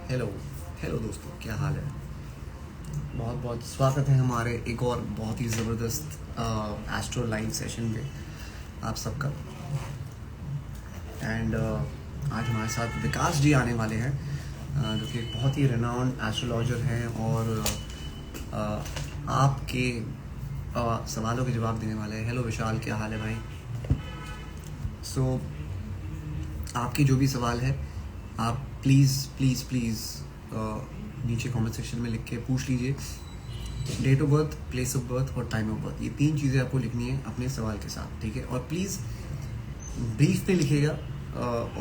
Hello hello दोस्तों, क्या हाल है। बहुत बहुत स्वागत है हमारे एक और बहुत ही ज़बरदस्त एस्ट्रो लाइव सेशन पे आप सबका। एंड आज हमारे साथ विकास जी आने वाले हैं, जो कि एक बहुत ही रेनाउंड एस्ट्रोलॉजर हैं और आपके सवालों के जवाब देने वाले हैं। हेलो विशाल, क्या हाल है भाई। सो आपके जो भी सवाल है आप प्लीज़ प्लीज़ प्लीज़ नीचे कमेंट सेक्शन में लिख के पूछ लीजिए। Date of birth, place of birth और टाइम ऑफ बर्थ, ये 3 चीज़ें आपको लिखनी है अपने सवाल के साथ, ठीक है। और प्लीज़ ब्रीफ में लिखिएगा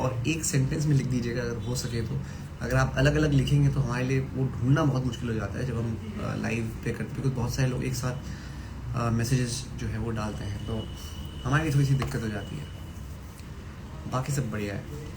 और एक सेंटेंस में लिख दीजिएगा अगर हो सके तो। अगर आप अलग अलग लिखेंगे तो हमारे लिए वो ढूंढना बहुत मुश्किल हो जाता है जब हम लाइव पे करते, बिकॉज बहुत सारे लोग एक साथ मैसेजेस जो है वो डालते हैं, तो हमारे लिए थोड़ी सी दिक्कत हो जाती है। बाकी सब बढ़िया है।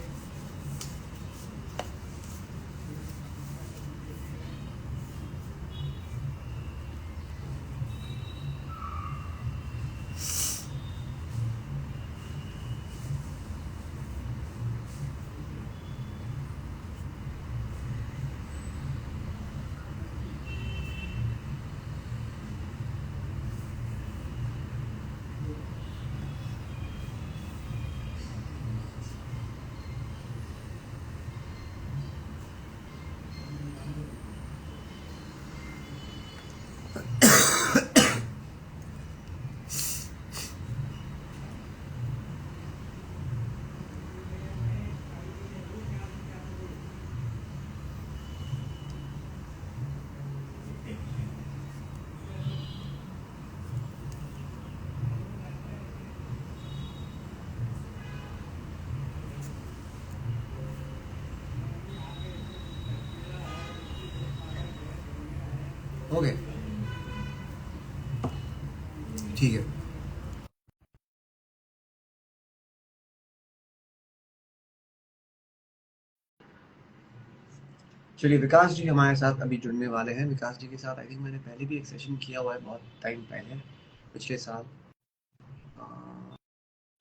ओके, ठीक है। चलिए, विकास जी हमारे साथ अभी जुड़ने वाले हैं। विकास जी के साथ आई थिंक मैंने पहले भी एक सेशन किया हुआ है, बहुत टाइम पहले, पिछले साल।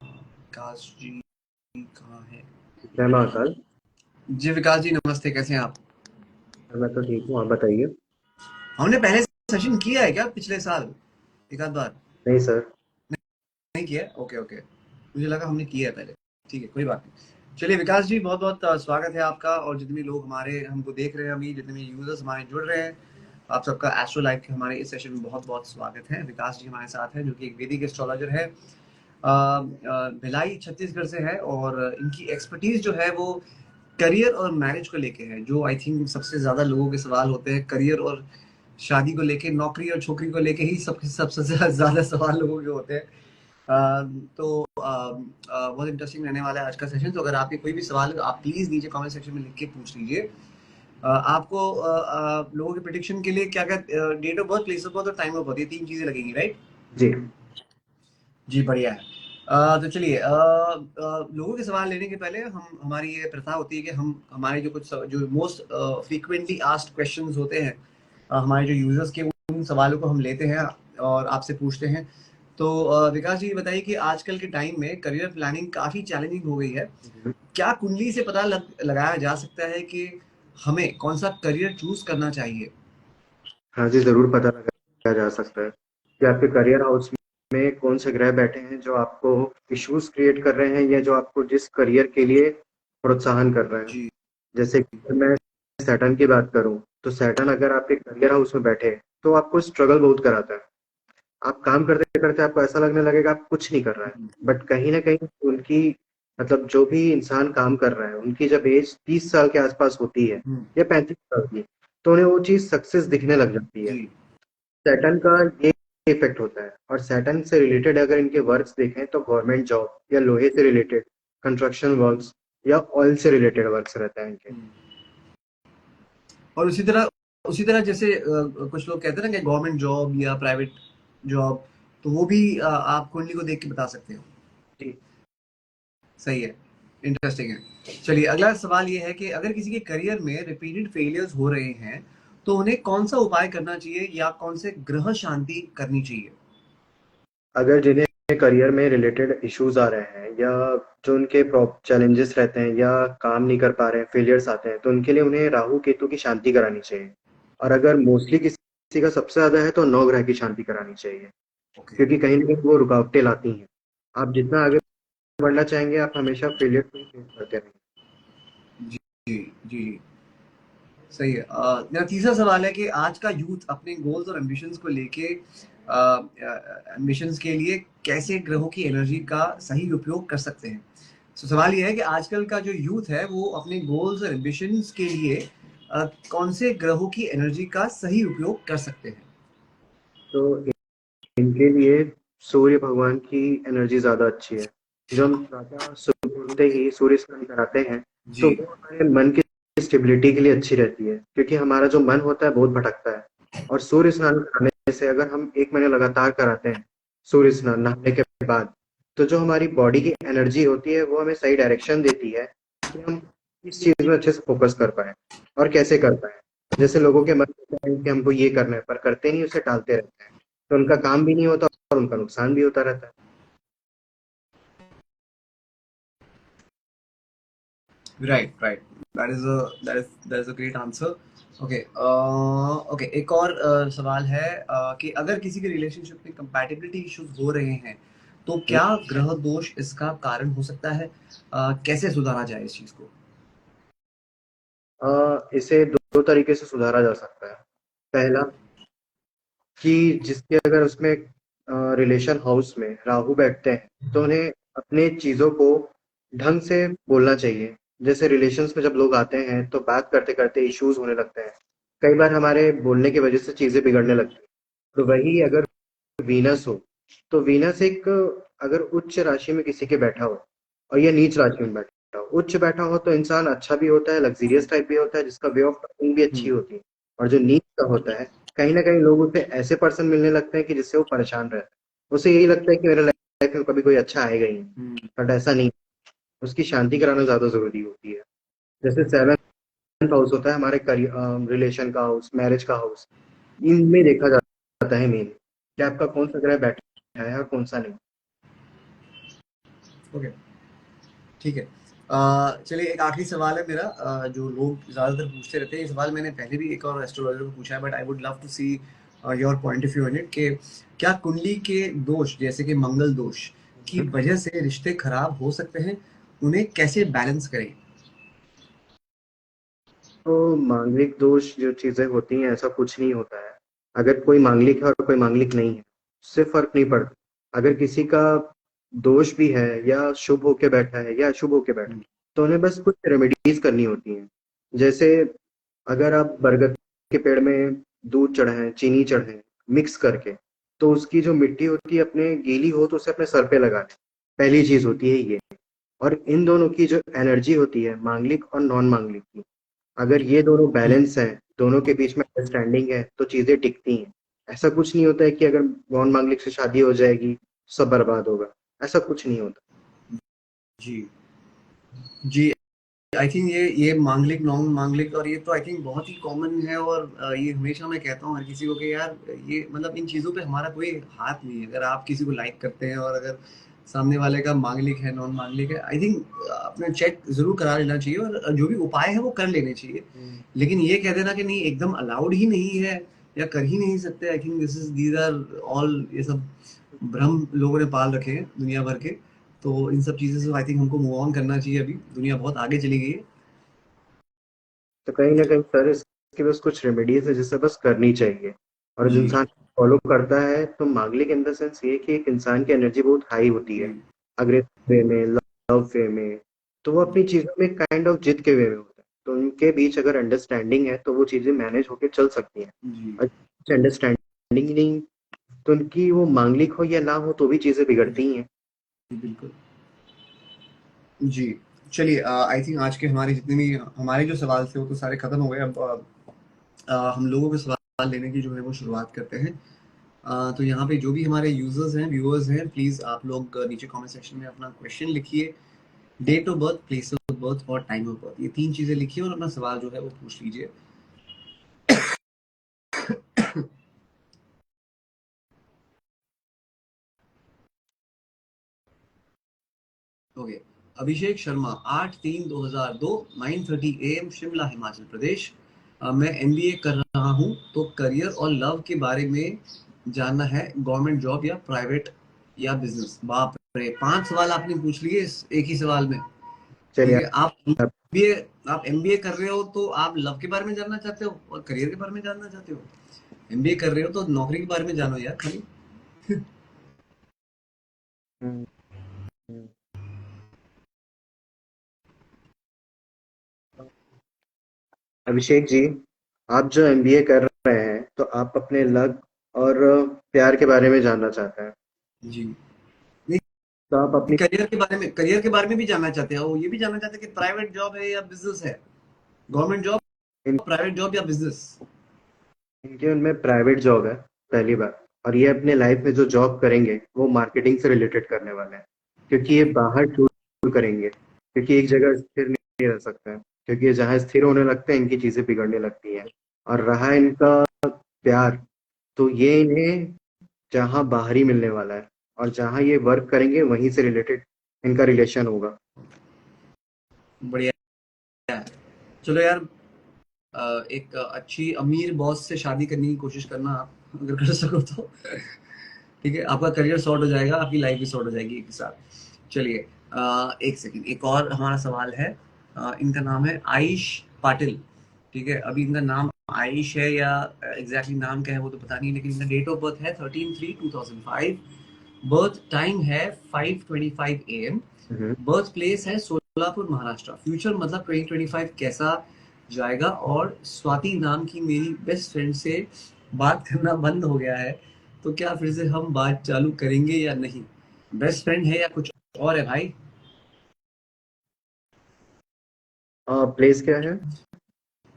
विकास जी कहाँ है। जय महाकाल। जी विकास जी नमस्ते, कैसे हैं आप। मैं तो ठीक हूँ, आप बताइए। हमने पहले सेशन किया है क्या पिछले साल, एक आध बार। नहीं सर। नहीं किया है? ओके ओके, मुझे लगा हमने किया है पहले। ठीक है, कोई बात नहीं। चलिए विकास जी, बहुत बहुत स्वागत है आपका, और जितने लोग हमारे हमको देख रहे हैं अभी, जितने भी यूजर्स हमारे जुड़ रहे हैं, आप सबका एस्ट्रो लाइफ के हमारे इस सेशन में बहुत बहुत स्वागत है। विकास जी हमारे साथ हैं, जो कि एक वैदिक एस्ट्रोलॉजर है, भिलाई छत्तीसगढ़ से है, और इनकी एक्सपर्टीज जो है वो करियर और मैरिज को लेके है। जो आई थिंक सबसे ज्यादा लोगों के सवाल होते हैं करियर और शादी को लेके, नौकरी और छोकरी को लेके ही सबसे ज्यादा सवाल लोगों के होते हैं। तो बहुत इंटरेस्टिंग रहने वाला है आज का सेशन। तो अगर आपके कोई भी सवाल है तो आप प्लीज नीचे कमेंट सेक्शन में लिख के पूछ लीजिए। आपको लोगों के प्रिडिक्शन के लिए क्या क्या, date of birth, place of birth और टाइम ऑफ बर्थ, ये 3 चीजें लगेंगी, राइट। जी। जी बढ़िया है। तो चलिए, लोगों के सवाल लेने के पहले हम, हमारी ये प्रथा होती है कि हम हमारे जो कुछ जो मोस्ट फ्रीक्वेंटली आस्क्ड क्वेश्चंस होते हैं, हमारे जो यूजर्स के, उन सवालों को हम लेते हैं और आपसे पूछते हैं। तो विकास जी ये बताइए कि आजकल के टाइम में करियर प्लानिंग काफी चैलेंजिंग हो गई है। हम्म। क्या कुंडली से पता लगाया जा सकता है कि हमें कौन सा करियर चूज करना चाहिए। हाँ जी, जरूर पता लगाया जा सकता है कि आपके करियर हाउस में कौन से ग्रह बैठे हैं जो आपको इश्यूज क्रिएट कर रहे हैं या जो आपको जिस करियर के लिए प्रोत्साहन कर रहे हैं। जी जैसे कि मैं सैटर्न की बात करूं, तो सैटर्न अगर आपके करियर हाउस में बैठे तो आपको स्ट्रगल बहुत कराता है। आप काम करते करते आपको ऐसा लगने लगेगा आप कुछ नहीं कर रहा है। बट कहीं ना कहीं उनकी, मतलब जो भी इंसान काम कर रहा है उनकी जब एज 30 साल के आसपास होती है हम्म, या 35 साल की, तो उन्हें वो चीज सक्सेस दिखने लग जाती है। जी सैटर्न का ये इफेक्ट होता है। और सैटर्न से रिलेटेड अगर इनके वर्क्स देखें तो गवर्नमेंट जॉब या लोहे से रिलेटेड कंस्ट्रक्शन वर्क्स या ऑयल से रिलेटेड वर्क्स रहते हैं इनके। और उसी तरह जैसे कुछ लोग कहते हैं ना कि गवर्नमेंट जॉब या प्राइवेट जॉब, तो वो भी आप कुंडली को देख के बता सकते हो। जी। सही है, इंटरेस्टिंग है। चलिए अगला सवाल ये है कि अगर किसी के करियर में रिपीटेड फेलियर्स हो रहे हैं तो उन्हें कौन सा उपाय करना चाहिए या कौन से ग्रह शांति करनी चाहिए। अगर जिन्हें करियर में रिलेटेड इश्यूज आ रहे हैं या जो उनके चैलेंजेस रहते हैं या काम नहीं कर पा रहे हैं, फेलियर्स आते हैं, तो उनके लिए उन्हें राहु केतु की शांति करानी चाहिए। और अगर मोस्टली किसी का सबसे ज्यादा है तो नौ ग्रह की शांति करानी चाहिए, ओके। क्योंकि कहीं ना कहीं वो रुकावटें लाती हैं। आप जितना आगे बढ़ना चाहेंगे, आप हमेशा फेलियर को फेस करते रहेंगे। जी जी जी। सही है। मेरा तीसरा सवाल है कि आज का यूथ अपने गोल्स और एम्बिशंस को लेके एम्बिशंस के लिए कैसे ग्रहों की एनर्जी का सही उपयोग कर सकते हैं। सवाल ये है कि आजकल का जो यूथ है वो अपने गोल्स और एम्बिशंस के लिए कौन से ग्रहों की एनर्जी का सही उपयोग कर सकते हैं। तो इनके लिए सूर्य भगवान की एनर्जी ज्यादा अच्छी है। जो हम प्रातः सुबह उठते ही सूर्य स्नान कराते हैं, तो जी। वो हमारे मन की स्टेबिलिटी के लिए अच्छी रहती है, क्योंकि हमारा जो मन होता है बहुत भटकता है। और सूर्य स्नान कराने से अगर हम 1 महीने लगातार कराते हैं सूर्य स्नान नहाने के बाद, तो जो हमारी बॉडी की एनर्जी होती है वो हमें सही डायरेक्शन देती है कि हम इस चीज में अच्छे से फोकस कर पाए और कैसे कर पाए। जैसे लोगों के मन होता है कि हमको ये करना है, पर करते नहीं, उसे टालते रहते हैं, तो उनका काम भी नहीं होता और उनका नुकसान भी होता रहता है। Right right. That is a great answer. Okay. Okay, एक और सवाल है कि अगर किसी के रिलेशनशिप में कंपैटिबिलिटी इश्यूज हो रहे हैं तो क्या ग्रह दोष इसका कारण हो सकता है। कैसे सुधारा जाए इस चीज को। इसे दो तरीके से सुधारा जा सकता है। पहला, कि जिसके अगर उसमें रिलेशन हाउस में राहु बैठते हैं, तो उन्हें अपने चीजों को ढंग से बोलना चाहिए। जैसे रिलेशंस में जब लोग आते हैं तो बात करते करते इश्यूज होने लगते हैं, कई बार हमारे बोलने की वजह से चीजें बिगड़ने लगती हैं। तो वही अगर वीनस हो, तो वीनस एक अगर उच्च राशि में किसी के बैठा हो और ये नीच राशि में बैठा हो, उच्च बैठा हो तो इंसान अच्छा भी होता है, लग्जरियस टाइप भी होता है, जिसका वे ऑफ टॉकिंग भी अच्छी हम्म। होती है। और जो नीच का होता है, कहीं ना कहीं लोग उसे ऐसे पर्सन मिलने लगते हैं कि जिससे वो परेशान रहता है। उसे यही लगता है कि मेरे लाइफ में कभी कोई अच्छा आएगा ही नहीं, हम्म। बट ऐसा नहीं। उसकी शांति कराना ज्यादा जरूरी होती है। जैसे 7th हाउस होता है हमारे करियर, रिलेशन का हाउस, मैरिज का हाउस, इनमें देखा जाता है मेन कि आपका कौन सा ग्रह बैठा है और कौन सा नहीं। ओके। ठीक है। चलिए, एक आखिरी सवाल है मेरा जो लोग ज़्यादातर पूछते रहते हैं। ये सवाल मैंने पहले भी एक और एस्ट्रोलॉजर को पूछा है, but I would love to see your point of view in it कि क्या कुंडली के दोष जैसे कि मंगल दोष की वजह से रिश्ते खराब हो सकते हैं। उन्हें कैसे बैलेंस करें। तो मांगलिक दोष जो चीजें होती हैं, ऐसा कुछ नहीं होता है। अगर कोई मांगलिक है और कोई मांगलिक नहीं है, उससे फर्क नहीं पड़ता। अगर किसी का दोष भी है या शुभ होके बैठा है या अशुभ होके बैठा है, हम्म। तो उन्हें बस कुछ रेमेडीज करनी होती हैं। जैसे अगर आप बरगद के पेड़ में दूध चढ़ाएं, चीनी चढ़ाएं मिक्स करके, तो उसकी जो मिट्टी होती है अपने गीली हो तो उसे अपने सर पे लगा लें। पहली चीज होती है ये। और इन दोनों की जो एनर्जी होती है, मांगलिक और नॉन मांगलिक की, अगर ये दोनों हम्म। बैलेंस है, दोनों के बीच में अंडरस्टैंडिंग है, तो चीजें टिकती हैं। ऐसा कुछ नहीं होता है कि अगर नॉन मांगलिक से शादी हो जाएगी सब बर्बाद होगा, ऐसा कुछ नहीं होता। जी जी। आई थिंक ये मांगलिक नॉन मांगलिक और ये तो आई थिंक बहुत ही कॉमन है। और ये हमेशा मैं कहता हूँ हर किसी को कि यार ये मतलब इन चीज़ों पे हमारा कोई हाथ नहीं है। अगर आप किसी को लाइक करते हैं और अगर सामने वाले का मांगलिक है नॉन मांगलिक है, आई थिंक अपने चेक जरूर करा लेना चाहिए और जो भी उपाय है वो कर लेने चाहिए। हम्म। लेकिन ये कह देना कि नहीं एकदम अलाउड ही नहीं है या कर ही नहीं सकते, I think this is these are all ये सब भ्रम लोगों ने पाल रखे हैं दुनिया भर के। तो इन सब चीज़ों से आई थिंक हमको मूव ऑन करना चाहिए। अभी दुनिया बहुत आगे चली गई है। तो कहीं ना कहीं सर इसके बस कुछ रेमेडीज है जिसे बस करनी चाहिए। और जो जी इंसान फॉलो करता है, तो मांगलिक इन द सेंस ये कि एक इंसान की एनर्जी बहुत हाई होती है, जी अग्रेसिव वे में, लव वे में। तो वो अपनी चीजों में काइंड ऑफ जिद के वे में होता है, तो उनके बीच अगर अंडरस्टैंडिंग है तो वो चीजें मैनेज होके चल सकती हैं। जी और अंडरस्टैंडिंग ही नहीं, तो उनकी वो मांगलिक हो या ना हो तो भी चीजें बिगड़ती ही हैं। जी बिल्कुल। जी। चलिए, आई थिंक आज के हमारे जितने भी हमारे जो सवाल थे वो तो सारे खत्म हो गए। अब हम लोगों के सवाल लेने की जो है वो शुरुआत करते हैं। तो यहाँ पे जो भी हमारे यूजर्स हैं व्यूअर्स हैं, प्लीज़ आप लोग नीचे कमेंट सेक्शन में अपना क्वेश्चन लिखिए। Date of birth, place of birth और टाइम ऑफ बर्थ, ये तीन चीज़ें लिखिए और अपना सवाल जो है वो पूछ लीजिए। ओके। अभिषेक शर्मा 8/3/2002 9:30 AM शिमला हिमाचल प्रदेश। मैं एमबीए कर रहा हूँ तो करियर और लव के बारे में जानना है, गवर्नमेंट जॉब या प्राइवेट या बिजनेस। बाप रे, 5 सवाल आपने पूछ लिए एक ही सवाल में। ठीक चलिए है, आप एमबीए कर रहे हो तो आप लव के बारे में जानना चाहते हो और करियर के बारे में जानना चाहते हो। एमबीए कर रहे हो तो नौकरी के बारे में जानो यार खाली। हम्म, हम्म। अभिषेक जी, आप जो एमबीए कर रहे हैं तो आप अपने लग और प्यार के बारे में जानना चाहते हैं। जी। नहीं, तो आप अपनी करियर के बारे में भी जानना चाहते हो, ये भी जानना चाहते हैं कि प्राइवेट जॉब है या बिजनेस है, गवर्नमेंट जॉब, इन, प्राइवेट जॉब या बिजनेस। इनके उनमें प्राइवेट जॉब है, पहली बात। और ये अपने लाइफ में जो जॉब करेंगे वो मार्केटिंग से रिलेटेड करने वाले हैं, क्योंकि ये बाहर टूर करेंगे, क्योंकि एक जगह स्थिर नहीं रह सकते हैं, क्योंकि ये जहाँ स्थिर होने लगते हैं इनकी चीजें बिगड़ने लगती हैं। और रहा इनका प्यार, तो ये इन्हें जहाँ बाहर ही मिलने वाला है, और जहाँ ये वर्क करेंगे वहीं से रिलेटेड इनका रिलेशन होगा। बढ़िया है। चलो यार, एक अच्छी अमीर बॉस से शादी करने की कोशिश करना आप, अगर कर सको तो। ठीक है, आपका करियर सॉर्ट हो जाएगा, आपकी लाइफ भी सॉर्ट हो जाएगी एक साथ। चलिए, एक सेकंड, एक और हमारा सवाल है। इनका नाम है आयुष पाटिल। ठीक है, अभी इनका नाम आयुष है या एग्जैक्टली नाम क्या है वो तो पता नहीं, लेकिन इनका डेट ऑफ बर्थ है 13/3/2005। बर्थ टाइम है 5:25 AM। हम्म। बर्थ प्लेस है सोलापुर महाराष्ट्र। फ्यूचर मतलब 2025 कैसा जाएगा। और स्वाति नाम की मेरी बेस्ट फ्रेंड से बात करना बंद हो गया है, तो क्या फिर से हम बात चालू करेंगे या नहीं। बेस्ट फ्रेंड है या कुछ और है भाई। प्लेस क्या है?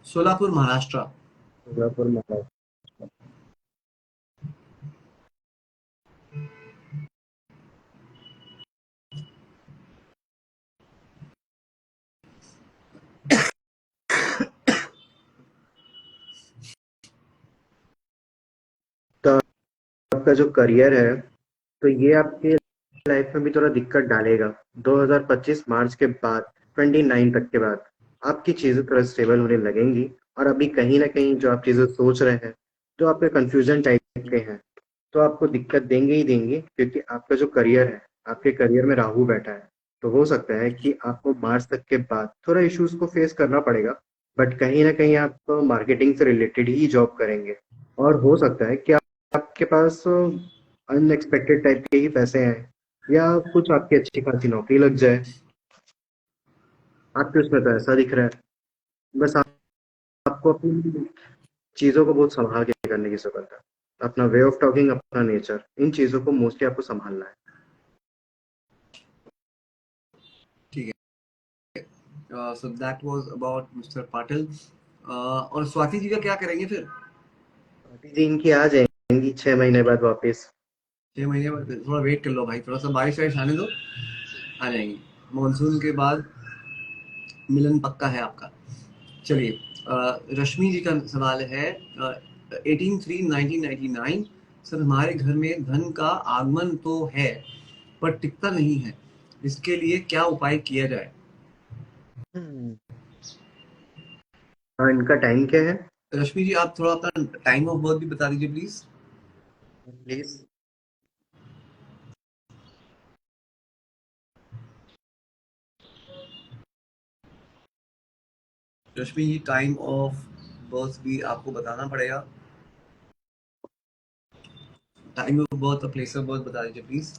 सोलापुर महाराष्ट्र। सोलापुर महाराष्ट्र। तो आपका जो करियर है, तो ये आपके लाइफ में भी थोड़ा दिक्कत डालेगा। 2025 मार्च के बाद, 29 तक के बाद आपकी चीजें थोड़ा स्टेबल होने लगेंगी। और अभी कहीं ना कहीं जो आप चीजें सोच रहे हैं, जो आपके कंफ्यूजन टाइप के हैं, तो आपको दिक्कत देंगे ही देंगे, क्योंकि आपका जो करियर है, आपके करियर में राहु बैठा है। तो हो सकता है कि आपको मार्च तक के बाद थोड़ा इश्यूज को फेस करना पड़ेगा, बट कहीं ना कहीं आप मार्केटिंग से रिलेटेड ही जॉब करेंगे। और हो सकता है कि आपके पास अनएक्सपेक्टेड टाइप के ही पैसे आए, या कुछ आपकी अच्छी खासी नौकरी लग जाए। आपके उसमें तो ऐसा दिख रहा है। बस आपको अपनी चीज़ों को बहुत संभाल के करने की ज़रूरत है। अपना वे ऑफ टॉकिंग, अपना नेचर, इन चीज़ों को मोस्टली आपको संभालना है। ठीक है, so that was about mister Patil. और स्वाति जी का क्या करेंगे फिर। पार्टी जी इनकी आ जाएंगी 6 महीने बाद वापस। 6 महीने बाद थोड़ा वेट कर लो भाई, थोड़ा सा बारिश वारिश आने दो, आ जाएंगी। मानसून के बाद मिलन पक्का है आपका। चलिए, रश्मि जी का सवाल है। 18/3/1999। सर, हमारे घर में धन का आगमन तो है पर टिकता नहीं है, इसके लिए क्या उपाय किया जाए। हम्म। हाँ, इनका टाइम क्या है? रश्मि जी, आप थोड़ा अपना टाइम ऑफ बर्थ भी बता दीजिए please. Please. Rashmi ji, time of birth भी आपको बताना पड़ेगा। टाइम ऑफ बर्थ और प्लेस ऑफ बर्थ बता दीजिए प्लीज।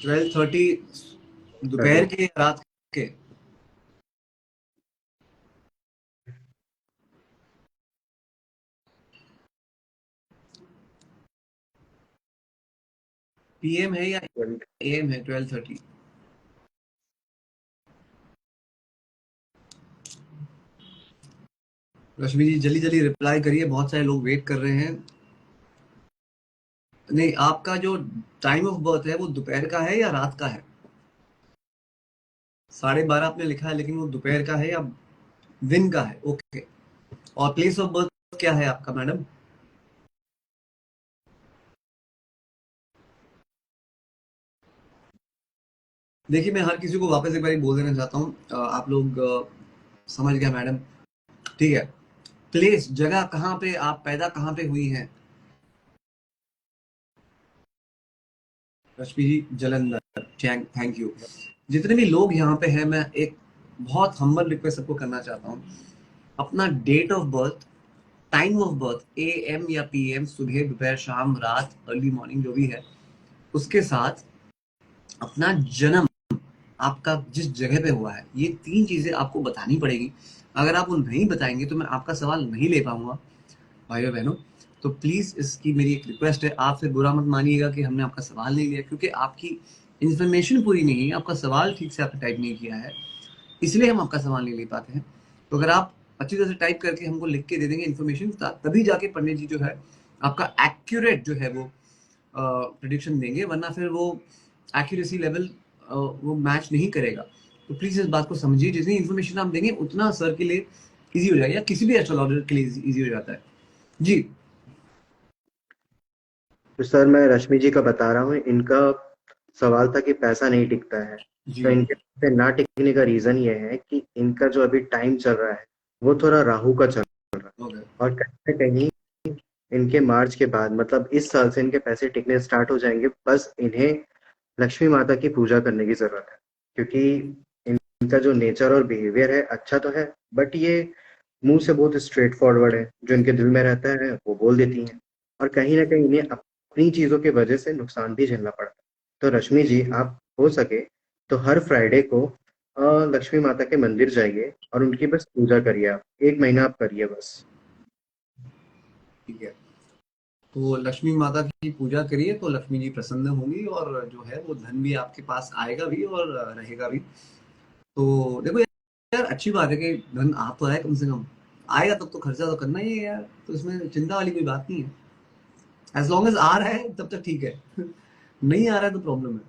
12:30 दोपहर के या रात के। पीएम है या एएम है 12:30। रश्मि जी, जल्दी जल्दी रिप्लाई करिए, बहुत सारे लोग वेट कर रहे हैं। नहीं, आपका जो टाइम ऑफ बर्थ है वो दोपहर का है या रात का है। 12:30 आपने लिखा है, लेकिन वो दोपहर का है या दिन का है। ओके। और प्लेस ऑफ बर्थ क्या है आपका मैडम। देखिए, मैं हर किसी को वापस एक बार बोल देना चाहता हूँ, आप लोग समझ गया मैडम, ठीक है। प्लेस, जगह कहाँ पे, आप पैदा कहाँ पे हुई हैं? रश्मि जी, जलंधर। Thank you. जितने भी लोग यहाँ पे हैं, मैं एक बहुत हम्बल रिक्वेस्ट सबको करना चाहता हूँ। अपना date of birth, time of birth, AM या पीएम, सुबह, दोपहर, शाम, रात, अर्ली मॉर्निंग, जो भी है, उसके साथ अपना जन्म, आपका जिस जगह पे हुआ है, ये 3 चीज़ें आपको बतानी पड़ेगी। अगर आप वो नहीं बताएँगे तो मैं आपका सवाल नहीं ले पाऊँगा, भाइयों-बहनों। तो प्लीज़ इसकी मेरी एक रिक्वेस्ट है, आप फिर बुरा मत मानिएगा कि हमने आपका सवाल नहीं लिया, क्योंकि आपकी इन्फॉर्मेशन पूरी नहीं है, आपका सवाल ठीक से आपने टाइप नहीं किया है, इसलिए हम आपका सवाल नहीं ले पाते हैं। तो अगर आप अच्छी तरह से टाइप करके हमको लिख के दे देंगे इन्फॉर्मेशन, तभी जाके पंडित जी जो है आपका एक्यूरेट जो है वो प्रिडिक्शन देंगे, वरना फिर वो एक्यूरेसी लेवल वो मैच नहीं करेगा। तो प्लीज़ इस बात को समझिए, जितनी इन्फॉर्मेशन आप देंगे उतना सर के लिए ईज़ी हो जाएगा, या किसी भी एस्ट्रोलॉजर के लिए ईज़ी हो जाता है। जी। तो सर मैं रश्मि जी का बता रहा हूँ, इनका सवाल था कि पैसा नहीं टिकता है। तो जी। इनके पे ना टिकने का रीजन ये है कि इनका जो अभी टाइम चल रहा है वो थोड़ा राहु का चल रहा है। ओके। और कहीं ना कहीं इनके मार्च के बाद, मतलब इस साल से इनके पैसे टिकने स्टार्ट हो जाएंगे। बस इन्हें लक्ष्मी माता की पूजा करने की जरूरत है, क्योंकि इनका जो नेचर और बिहेवियर है अच्छा तो है, बट ये मुंह से बहुत स्ट्रेट फॉरवर्ड है, जो इनके दिल में रहता है वो बोल देती हैं। और कहीं ना कहीं इन्हें अपनी चीजों की वजह से नुकसान भी झेलना पड़ता है। तो रश्मि जी, आप हो सके तो हर फ्राइडे को लक्ष्मी माता के मंदिर जाइए और उनकी बस पूजा करिए। आप 1 महीना आप करिए बस। ठीक है। तो लक्ष्मी माता की पूजा करिए तो लक्ष्मी जी प्रसन्न होंगी, और जो है वो धन भी आपके पास आएगा भी और रहेगा भी। तो देखो यार, अच्छी बात है कि धन आ तो रहा है, कम से कम आएगा, तब तो खर्चा तो करना ही है यार, तो इसमें चिंता वाली कोई बात नहीं है। एज लॉन्ग एज आ रहा है तब तक ठीक है। नहीं आ रहा है तो प्रॉब्लम है।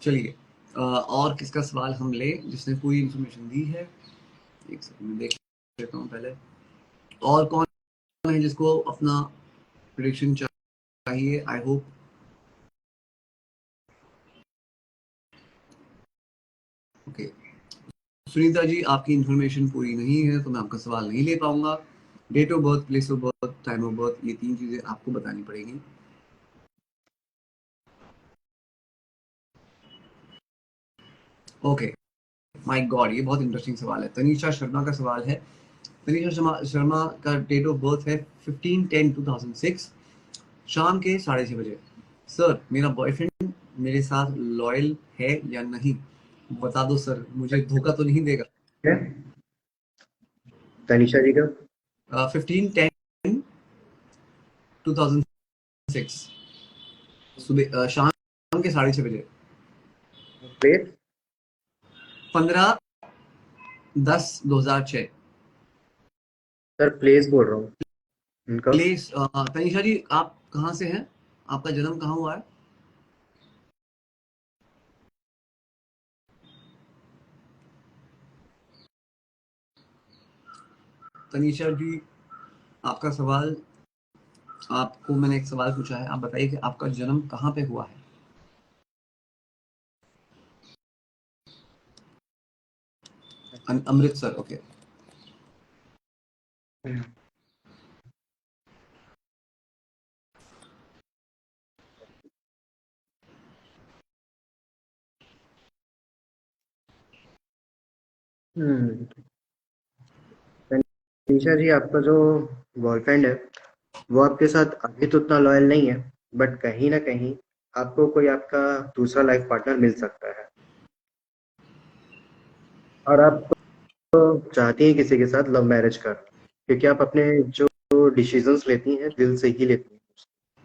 चलिए, और किसका सवाल हम ले जिसने पूरी इंफॉर्मेशन दी है? एक सेकंड में देख लेता हूँ पहले। और कौन है जिसको अपना प्रिडिक्शन चाहिए? I hope. Okay. Sunita ji, आपकी इन्फॉर्मेशन पूरी नहीं है तो मैं आपका सवाल नहीं ले पाऊंगा। Date of birth, place of birth, time of birth, ये 3 चीजें आपको बतानी पड़ेगी। ओके। माय गॉड, ये बहुत इंटरेस्टिंग सवाल है। तनीषा शर्मा का सवाल है। तनीषा शर्मा का डेट ऑफ बर्थ है 15/10/2006, शाम के 6:30 बजे। सर, मेरा बॉयफ्रेंड मेरे साथ लॉयल है या नहीं? बता दो सर, मुझे धोखा तो नहीं देगा? है तनिषा जी का 15/10/2006, सुबह शाम के 6:30 बजे। प्लेस। 15/10/2006। सर प्लेस बोल रहा हूँ इनका। प्लीज, तनीषा जी, आप कहाँ से हैं? आपका जन्म कहाँ हुआ है? तनीषा जी, आपका सवाल, आपको मैंने एक सवाल पूछा है, आप बताइए कि आपका जन्म कहाँ पे हुआ है? अमृतसर। ओके। हम्म। तनिषा जी, आपका जो बॉयफ्रेंड है वो आपके साथ अभी तो उतना लॉयल नहीं है, बट कहीं ना कहीं आपको कोई आपका दूसरा लाइफ पार्टनर मिल सकता है। और आप चाहती हैं किसी के साथ लव मैरिज करना, क्योंकि आप अपने जो डिसीजंस लेती हैं दिल से ही लेती हैं,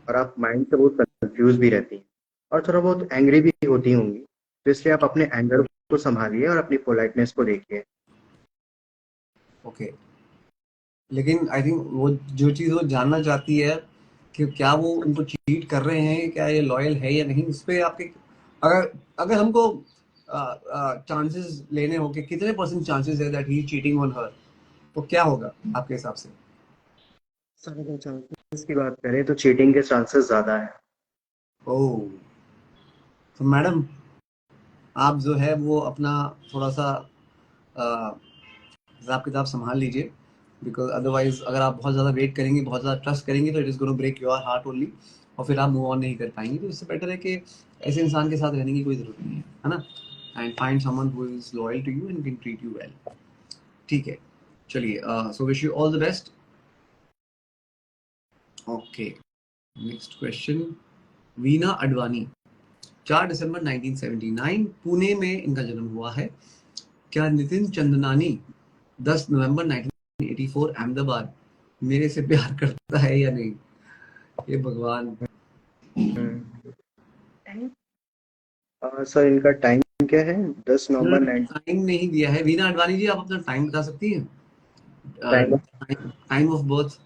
और आप माइंड से बहुत कंफ्यूज भी रहती हैं और थोड़ा बहुत एंग्री भी होती होंगी। तो इसलिए आप अपने एंगर को संभालिए और अपनी पोलाइटनेस को देखिए। ओके। लेकिन आई थिंक वो जो चीज़ वो जानना चाहती है कि क्या वो उनको चीट कर रहे हैं, क्या ये लॉयल है या नहीं, उस पे आपके, अगर अगर हमको चांसेस लेने हो कि कितने परसेंट चांसेस है that he cheating on her, तो क्या होगा आपके हिसाब से? सर अगर चांसेस की बात करें तो चीटिंग के चांसेस ज्यादा है। ओह, तो मैडम, आप जो है वो अपना थोड़ा-सा हिसाब-किताब सँभाल लीजिए, बिकॉज़ अदरवाइज़ अगर आप बहुत ज़्यादा वेट करेंगे, बहुत ज़्यादा ट्रस्ट करेंगे तो it is gonna break your heart only, और फिर आप मूव ऑन नहीं कर पाएँगे। तो इससे बेटर है कि ऐसे इंसान के साथ रहने की कोई ज़रूरत नहीं है ना? And find someone who is loyal to you and can treat you well. ठीक है, चलिए, so wish you all the best. Okay, next question. Veena Advani, 4 दिसंबर 1979 पुणे में इनका जन्म हुआ है। क्या नितिन चंदनानी 10 नवंबर 1984 अहमदाबाद मेरे से प्यार करता है या नहीं? ये भगवान। हम्म। सर इनका टाइम क्या है? 10 नवंबर 9। टाइम नहीं दिया है। वीना अडवाणी जी, आप अपना टाइम बता सकती हैं? Time. Time of birth,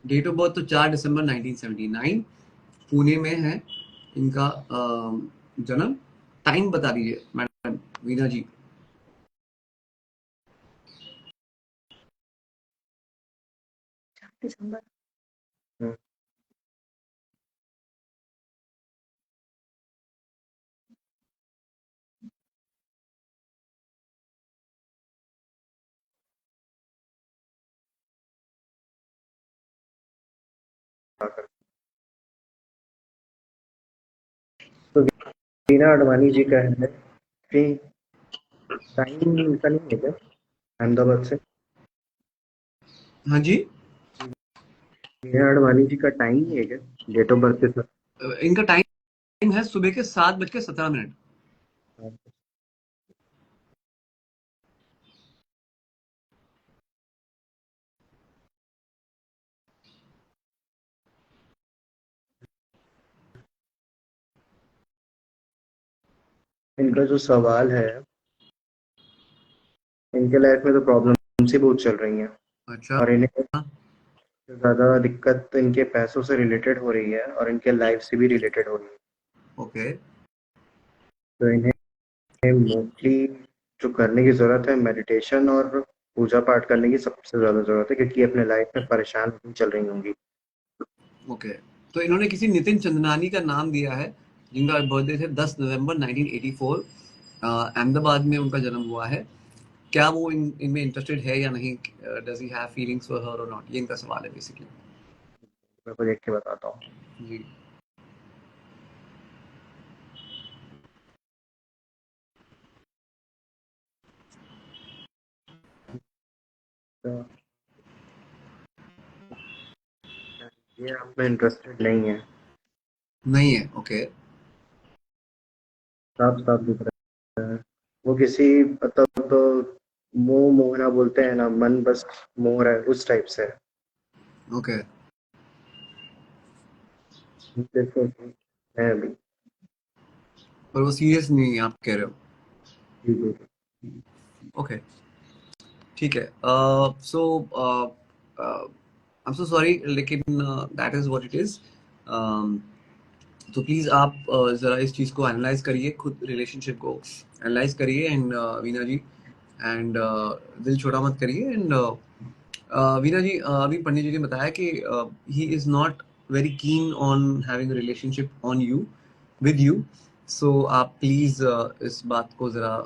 date of birth तो 4 दिसंबर 1979 पुणे में है इनका जन्म। टाइम बता दीजिए मैडम वीना जी। दिसंबर। तो वीना अडवाणी जी का है कि टाइम का नहीं है क्या अहमदाबाद से? हाँ जी, वीना अडवाणी जी का टाइम नहीं है क्या डेट ऑफ बर्थ के साथ? इनका टाइम है सुबह के 7:17। इनका जो सवाल है, इनके लाइफ में तो प्रॉब्लम ही बहुत चल रही हैं अच्छा। और इन्हें ज़्यादा दिक्कत इनके पैसों से रिलेटेड हो रही है और इनके लाइफ से भी रिलेटेड हो रही है। ओके। तो इन्हें मोस्टली जो करने की ज़रूरत है मेडिटेशन और पूजा पाठ करने की सबसे ज़्यादा ज़रूरत है, क्योंकि अपने लाइफ में परेशान चल रही होंगी। ओके, तो इन्होंने किसी नितिन चंदनानी का नाम दिया है, जिनका बर्थडे थे 10 नवंबर 1984। अहमदाबाद में उनका जन्म हुआ है। क्या वो इनमें इंटरेस्टेड है या नहीं? Does he have feelings for her और नॉट? ये इनका सवाल है बेसिकली। मैं को देख के बताता हूँ। जी। तो ये आप में इंटरेस्टेड नहीं है, नहीं है, ओके। साफ साफ दिख रहा है। वो किसी मतलब तो मोह मोहना बोलते हैं ना, मन बस मोह रहा है उस टाइप से है। ओके, देखो है अभी। पर वो सीरियस नहीं है, आप कह रहे हो? जी जी। ओके, ठीक है। सो आई एम सो सॉरी, लेकिन that is what it is. तो प्लीज़ आप ज़रा इस चीज़ को एनालाइज करिए, खुद रिलेशनशिप को एनालाइज करिए। एंड वीना जी, एंड दिल छोटा मत करिए। एंड वीना जी, अभी पंडित जी ने बताया कि he is not very keen on having a relationship on you, with you. So आप प्लीज़ इस बात को ज़रा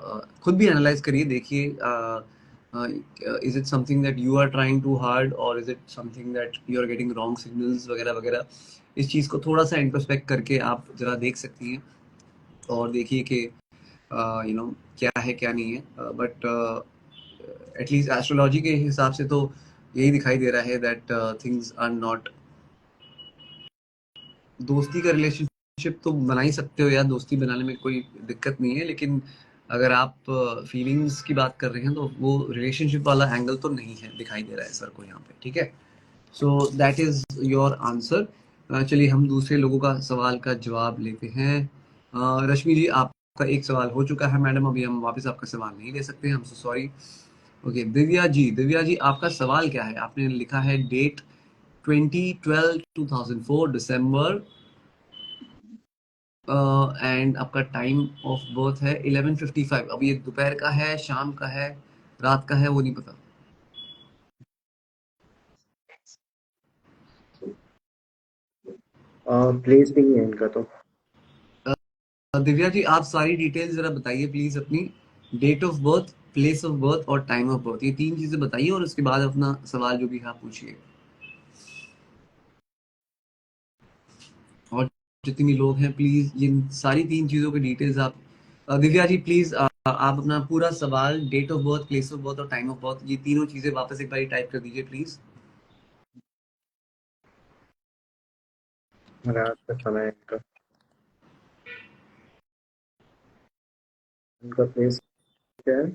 खुद भी एनालाइज करिए, देखिए is it something that you are trying to hard, और is it something that you are getting wrong signals वगैरह वगैरह। इस चीज़ को थोड़ा सा इंट्रोस्पेक्ट करके आप ज़रा देख सकती हैं, और देखिए कि क्या है क्या नहीं है। बट एटलीस्ट एस्ट्रोलॉजी के हिसाब से तो यही दिखाई दे रहा है दैट थिंग्स आर नॉट। दोस्ती का रिलेशनशिप तो बना ही सकते हो यार, दोस्ती बनाने में कोई दिक्कत नहीं है, लेकिन अगर आप फीलिंग्स की बात कर रहे हैं तो वो रिलेशनशिप वाला एंगल तो नहीं है, दिखाई दे रहा है सर को यहाँ पे। ठीक है, so that is your answer. चलिए हम दूसरे लोगों का सवाल का जवाब लेते हैं। रश्मि जी, आपका एक सवाल हो चुका है मैडम, अभी हम वापस आपका सवाल नहीं ले सकते, हम so sorry. Okay, Divya ji आपका सवाल क्या है? आपने लिखा है डेट 2012 दिसंबर, एंड आपका टाइम ऑफ बर्थ है 11:55। अब ये दोपहर का है, शाम का है, रात का है, वो नहीं पता। प्लेस भी नहीं है इनका तो। दिव्या जी, आप सारी डिटेल्स जरा बताइए प्लीज अपनी। Date of birth, place of birth और टाइम ऑफ बर्थ, ये तीन चीजें बताइए और उसके बाद अपना सवाल जो भी है आप पूछिए। और जितने भी लोग हैं प्लीज ये सारी तीन चीजों की डिटेल्स आप दिव्या जी प्लीज आप अपना पूरा सवाल, date of birth, place of birth और टाइम ऑफ बर्थ, ये तीनों चीजें वापस एक बार टाइप कर दीजिए प्लीज। रात का समय है इनका। इनका प्लेस क्या है?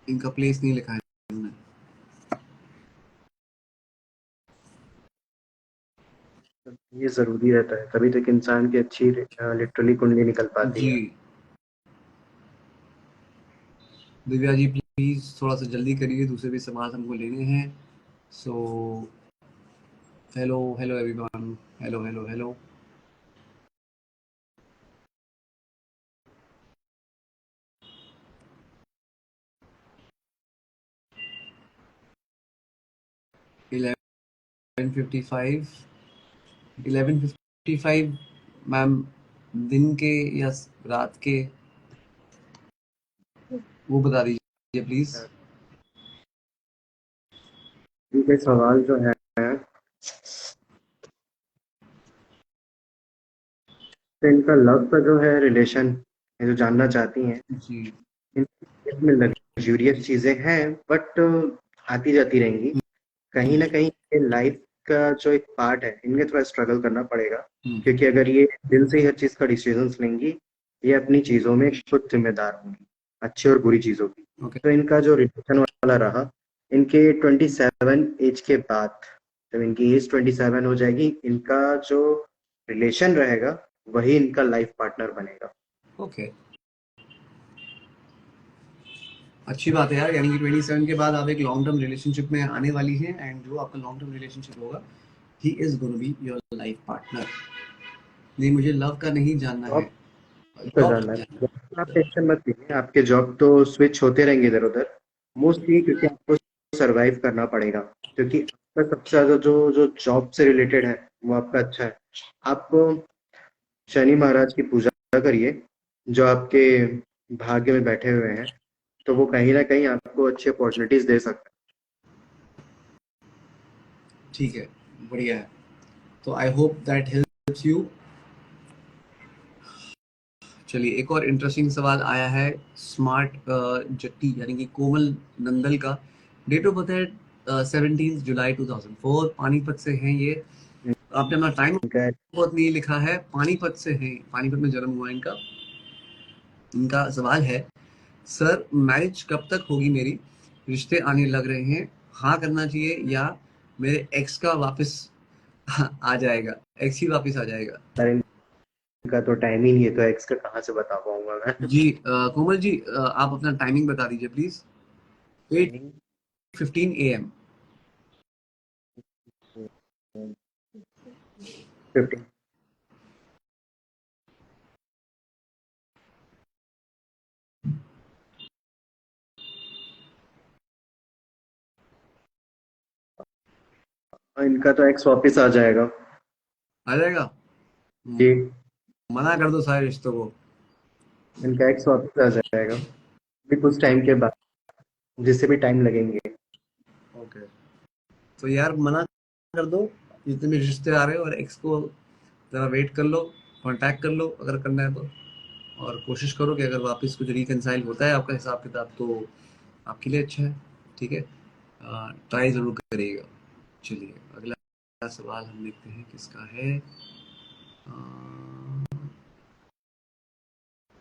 इनका प्लेस नहीं लिखा है उन्होंने। ये ज़रूरी रहता है, तभी तक इंसान की अच्छी लिटरली कुंडली निकल पाती जी है। दिव्या जी प्लीज थोड़ा सा जल्दी करिए, दूसरे भी सवाल हमको लेने हैं। So hello hello everyone, hello hello hello. 11:55, 11:55 ma'am, दिन के या रात के, वो बता दीजिए प्लीज। ठीक है, सवाल जो है, तो इनका लव का जो है रिलेशन, ये जो जानना चाहती हैं, जी इनमें लग्जूरियस चीजें हैं, बट आती जाती रहेंगी। कहीं ना कहीं ये लाइफ का जो एक पार्ट है, इनमें थोड़ा स्ट्रगल करना पड़ेगा, क्योंकि अगर ये दिल से ही हर चीज का डिसीजन लेंगी, ये अपनी चीजों में खुद जिम्मेदार होंगी, अच्छी और बुरी चीजों की। ओके तो इनका जो रिलेशन वाला रहा, इनके 27 एज के बाद, जब इनकी एज 27 हो जाएगी, इनका जो रिलेशन रहेगा वही इनका लाइफ पार्टनर बनेगा। ओके, अच्छी बात है यार, यानी कि 27 के बाद आप एक लॉन्ग टर्म रिलेशनशिप में आने वाली हैं, एंड जो आपका लॉन्ग टर्म रिलेशनशिप होगा he is gonna be your life partner. नहीं, मुझे लव का नहीं जानना है, जॉब का जॉब जानना का है, जानना जॉब का आप टेंशन मत लीजिए, आपके जॉब तो स्विच होते रहेंगे इधर उधर, मोस्टली क्योंकि आपको सरवाइव करना पड़ेगा, क्योंकि आपका सबसे ज्यादा जो जो जॉब से रिलेटेड है वो आपका अच्छा है। आप शनि महाराज की पूजा करिए, जो आपके भाग्य में बैठे हुए हैं, तो वो कहीं ना कहीं आपको अच्छी अपॉर्चुनिटीज दे सकते है। ठीक है, बढ़िया है। तो I hope that helps you. चलिए एक और इंटरेस्टिंग सवाल आया है स्मार्ट जट्टी यानी कि कोमल नंदल का। डेट ऑफ बर्थ है 17 जुलाई 2004, पानीपत से हैं ये। हैं। आपने अपना टाइम इनका बहुत नहीं लिखा है, पानीपत से हैं, पानीपत में जन्म हुआ है इनका। इनका सवाल है, सर मैरिज कब तक होगी मेरी, रिश्ते आने लग रहे हैं, हाँ करना चाहिए या मेरे एक्स का वापस आ जाएगा, एक्स ही वापस आ जाएगा। सर, इनका तो टाइम ही नहीं है, तो एक्स का कहाँ से बता पाऊंगा मैं। जी कोमल जी आप अपना टाइमिंग बता दीजिए प्लीज। Eight timing 15 AM। 15। इनका तो एक्स वापिस आ जाएगा। आ जाएगा। जी, मना कर दो सारे रिश्तों को। इनका एक्स वापिस आ जाएगा, भी कुछ टाइम के बाद, जिससे भी टाइम लगेंगे। ओके, तो यार मना कर दो जितने भी रिश्ते आ रहे हो, और एक्स को जरा वेट कर लो, कांटेक्ट कर लो अगर करना है तो। और कोशिश करो कि अगर वापस कुछ रिकनसाइल होता है आपका हिसाब किताब तो आपके लिए अच्छा है। ठीक है, ट्राई जरूर करिएगा। चलिए अगला सवाल हम देखते हैं किसका है।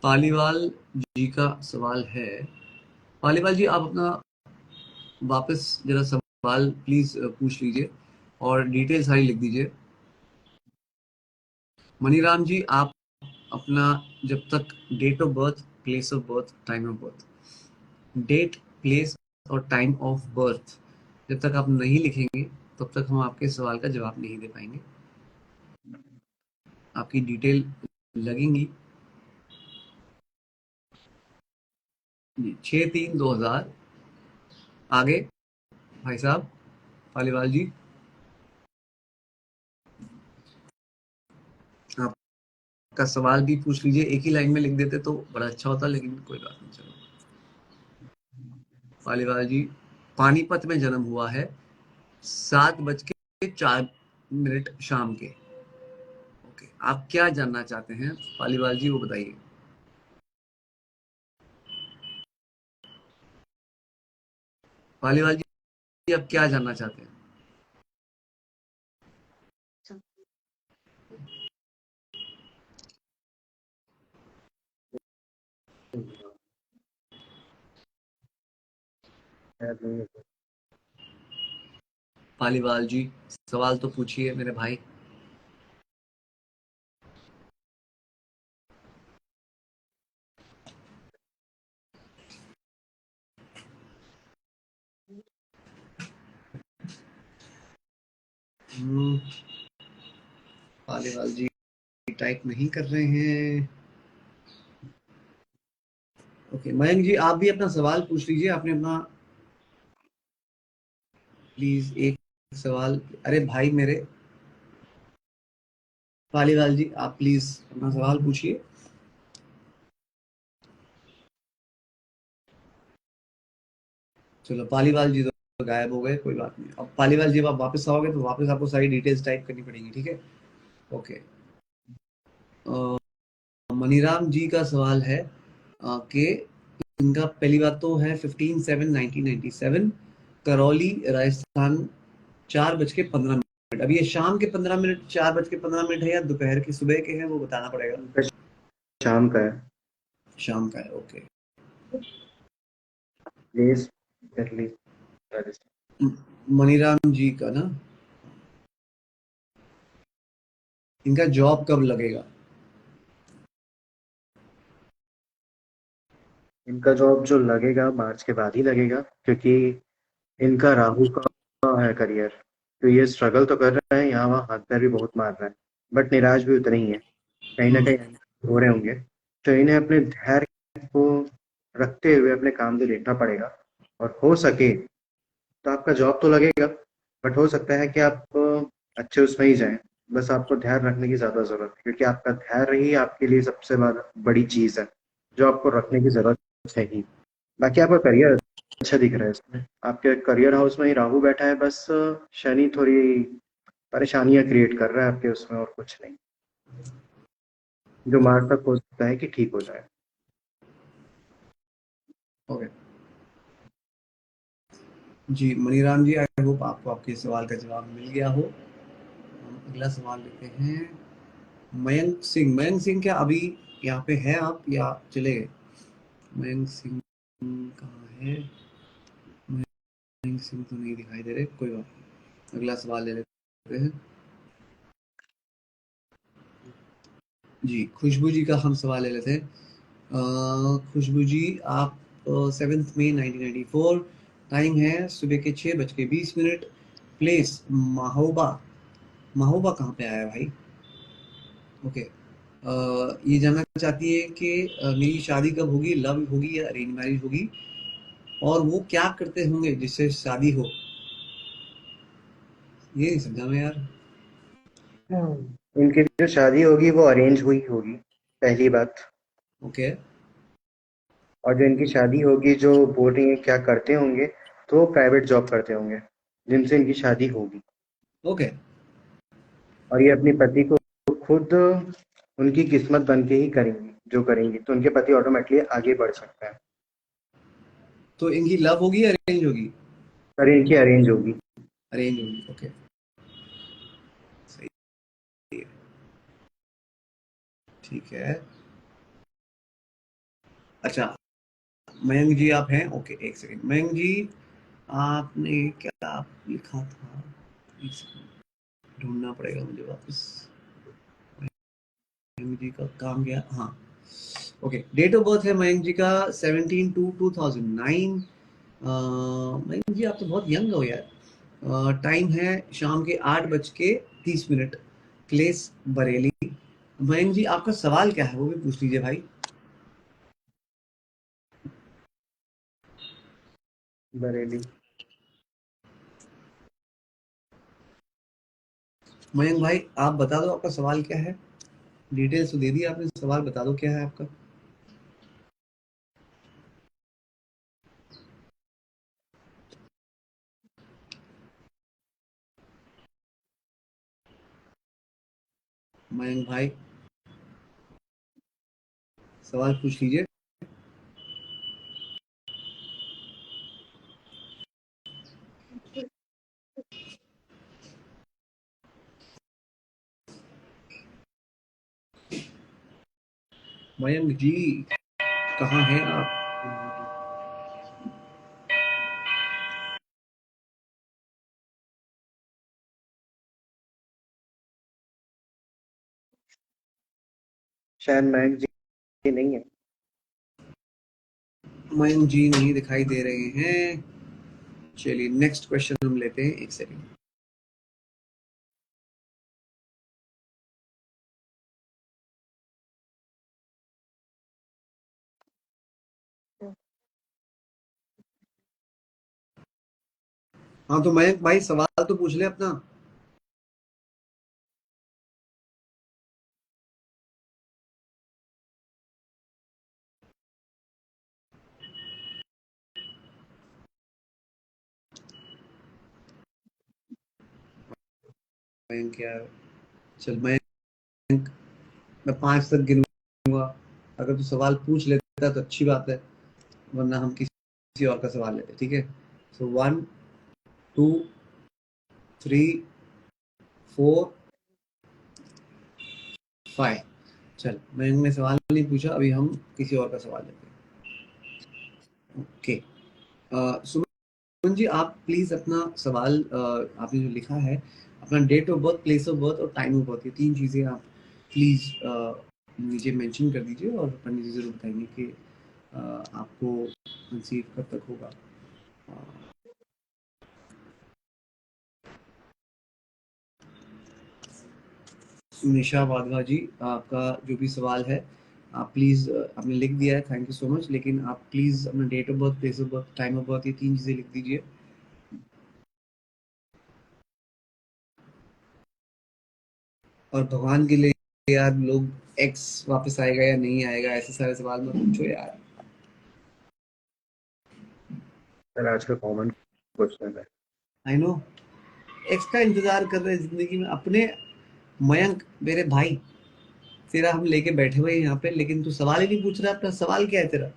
पालीवाल जी का सवाल है। पालीवाल जी आप अपना वापस जरा सवाल प्लीज पूछ लीजिए और डिटेल सारी लिख दीजिए। मनीराम जी आप अपना, जब तक date of birth, place of birth, time of birth, date, place और टाइम ऑफ बर्थ जब तक आप नहीं लिखेंगे तब तक हम आपके सवाल का जवाब नहीं दे पाएंगे। आपकी डिटेल लगेंगी। 6/3/2000। आगे भाई साहब, पालीवाल जी का सवाल भी पूछ लीजिए, एक ही लाइन में लिख देते तो बड़ा अच्छा होता, लेकिन कोई बात नहीं, चलो। पालीवाल जी, पानीपत में जन्म हुआ है, 7:04 शाम के। ओके, आप क्या जानना चाहते हैं पालीवाल जी, वो बताइए। पालीवाल जी, आप क्या जानना चाहते हैं? पालीवाल जी, सवाल तो पूछिए मेरे भाई। हम्म, पालीवाल जी टाइप नहीं कर रहे हैं। ओके, मयंक जी आप भी अपना सवाल पूछ लीजिए, आपने अपना, प्लीज एक सवाल। अरे भाई मेरे, पालीवाल जी आप प्लीज अपना सवाल पूछिए। चलो पालीवाल जी तो गायब हो गए, कोई बात नहीं। अब पालीवाल जी, अब आप वापस आओगे तो वापस आपको सारी डिटेल्स टाइप करनी पड़ेंगी, ठीक है? ओके। मनीराम जी का सवाल है कि इनका पहली बात तो है 15/7/1997, करौली राजस्थान, 4:15। अब ये शाम के 15 मिनट, 4:15 है, या दोपहर के, सुबह के हैं, वो बताना पड़ेगा। उनका शाम का है। शाम का है, ओके। प्लेस दिल्ली, राजस्थान। मनीराम जी का ना, इनका जॉब कब लगेगा? इनका जॉब जो लगेगा मार्च के बाद ही लगेगा, क्योंकि इनका राहु का है करियर। तो ये स्ट्रगल तो कर रहा है, यहाँ वहाँ हाथ पैर भी बहुत मार रहा है, बट निराश भी उतना ही है, कहीं ना हम्म, कहीं हो रहे होंगे। तो इन्हें अपने धैर्य को रखते हुए अपने काम को देखना पड़ेगा, और हो सके तो आपका जॉब तो लगेगा, बट हो सकता है कि आप अच्छे उसमें ही जाएं। बस आपको ध्यान रखने की ज़्यादा ज़रूरत है, क्योंकि आपका धैर्य ही आपके लिए सबसे बड़ी चीज़ है, जो आपको रखने की ज़रूरत है ही। बाकी आपका करियर अच्छा दिख रहा है इसमें, आपके करियर हाउस में ही राहु बैठा है, बस शनि थोड़ी परेशानियां क्रिएट कर रहा है आपके उसमें, और कुछ नहीं, जो मार्च तक हो सकता है कि ठीक हो जाए। Okay ji, Maniram ji, I hope आपको आपके सवाल का जवाब मिल गया हो। हम अगला सवाल लेते हैं। मयंक सिंह, मयंक सिंह क्या अभी यहाँ पे है आप, या चले गए? मयंक सिंह कहाँ है? मयंक सिंह तो नहीं दिखाई दे रहे, कोई बात नहीं, अगला सवाल ले लेते हैं। जी, खुशबू जी का हम सवाल ले लेते हैं। खुशबू जी, आप 7 मई 1994, टाइम है सुबह के 6:20, प्लेस महोबा। महोबा कहाँ पे आया भाई? ओके। ये जानना चाहती है कि मेरी शादी कब होगी, लव होगी या अरेंज मैरिज होगी, और वो क्या करते होंगे जिससे शादी हो। ये नहीं समझा मैं यार। इनकी जो शादी होगी वो अरेंज हुई होगी, पहली बात। ओके। और जो इनकी शादी होगी, जो बोल रही है क्या करते होंगे, तो प्राइवेट जॉब करते होंगे जिनसे इनकी शादी होगी। ओके, और ये अपने पति को खुद उनकी किस्मत बन के ही करेंगी, जो करेंगी तो उनके पति ऑटोमेटिकली आगे बढ़ सकता है। तो इनकी लव होगी या अरेंज होगी? पर इनकी अरेंज होगी। अरेंज होगी, ओके, सही है, ठीक है। अच्छा, मयंक जी आप हैं, ओके, एक सेकंड मयंक जी, आपने क्या लिखा था? एक सेकंड, ढूंढना पड़ेगा मुझे वापस। मयंक जी का काम गया, हाँ। ओके, डेट ऑफ बर्थ है मयंक जी का 17/2/2009। मयंक जी आप तो बहुत यंग हो यार। टाइम है शाम के 8:30, प्लेस बरेली। मयंक जी आपका सवाल क्या है वो भी पूछ लीजिए भाई। बरेली। मयंक भाई आप बता दो आपका सवाल क्या है। डिटेल्स तो दे दी आपने, सवाल बता दो क्या है आपका। मयंक भाई सवाल पूछ लीजिए। मयंक जी कहाँ हैं आप? शायद मयंक जी नहीं है। मयंक जी नहीं दिखाई दे रहे हैं। चलिए नेक्स्ट क्वेश्चन हम लेते हैं, एक सेकंड। हाँ तो मयंक भाई सवाल तो पूछ ले अपना। मयंक यार, चल मयंक, मैं 5 तक गिनूंगा, अगर तू सवाल पूछ लेता तो अच्छी बात है, वरना हम किसी और का सवाल लेते, ठीक है। सो 1, 2, 3, 4, 5। चल मयंक ने सवाल नहीं पूछा, अभी हम किसी और का सवाल लेते हैं। ओके, सुमन जी आप प्लीज अपना सवाल, आपने जो लिखा है, अपना date of birth, place of birth और टाइम ऑफ बर्थ, ये 3 चीजें आप प्लीज नीचे मेंशन कर दीजिए, और पंडित जी जरूर बताएंगे कि आपको कंसीव कब तक होगा। निशा वाधवा जी, आपका जो भी सवाल है आप प्लीज, आपने लिख दिया है, थैंक यू सो मच, लेकिन आप प्लीज अपना date of birth, place of birth, time of birth, ये 3 चीजें लिख दीजिए। और भगवान के लिए यार, लोग एक्स वापस आएगा या नहीं आएगा ऐसे सारे सवाल मत पूछो यार। सर आज का कॉमन क्वेश्चन है। आई नो, एक्स का इंतजार कर रहे हैं जिंदगी में अपने। मयंक मेरे भाई, तेरा हम लेके बैठे हुए हैं यहाँ पे, लेकिन तू सवाल ही नहीं पूछ रहा, अपना सवाल क्या है तेरा?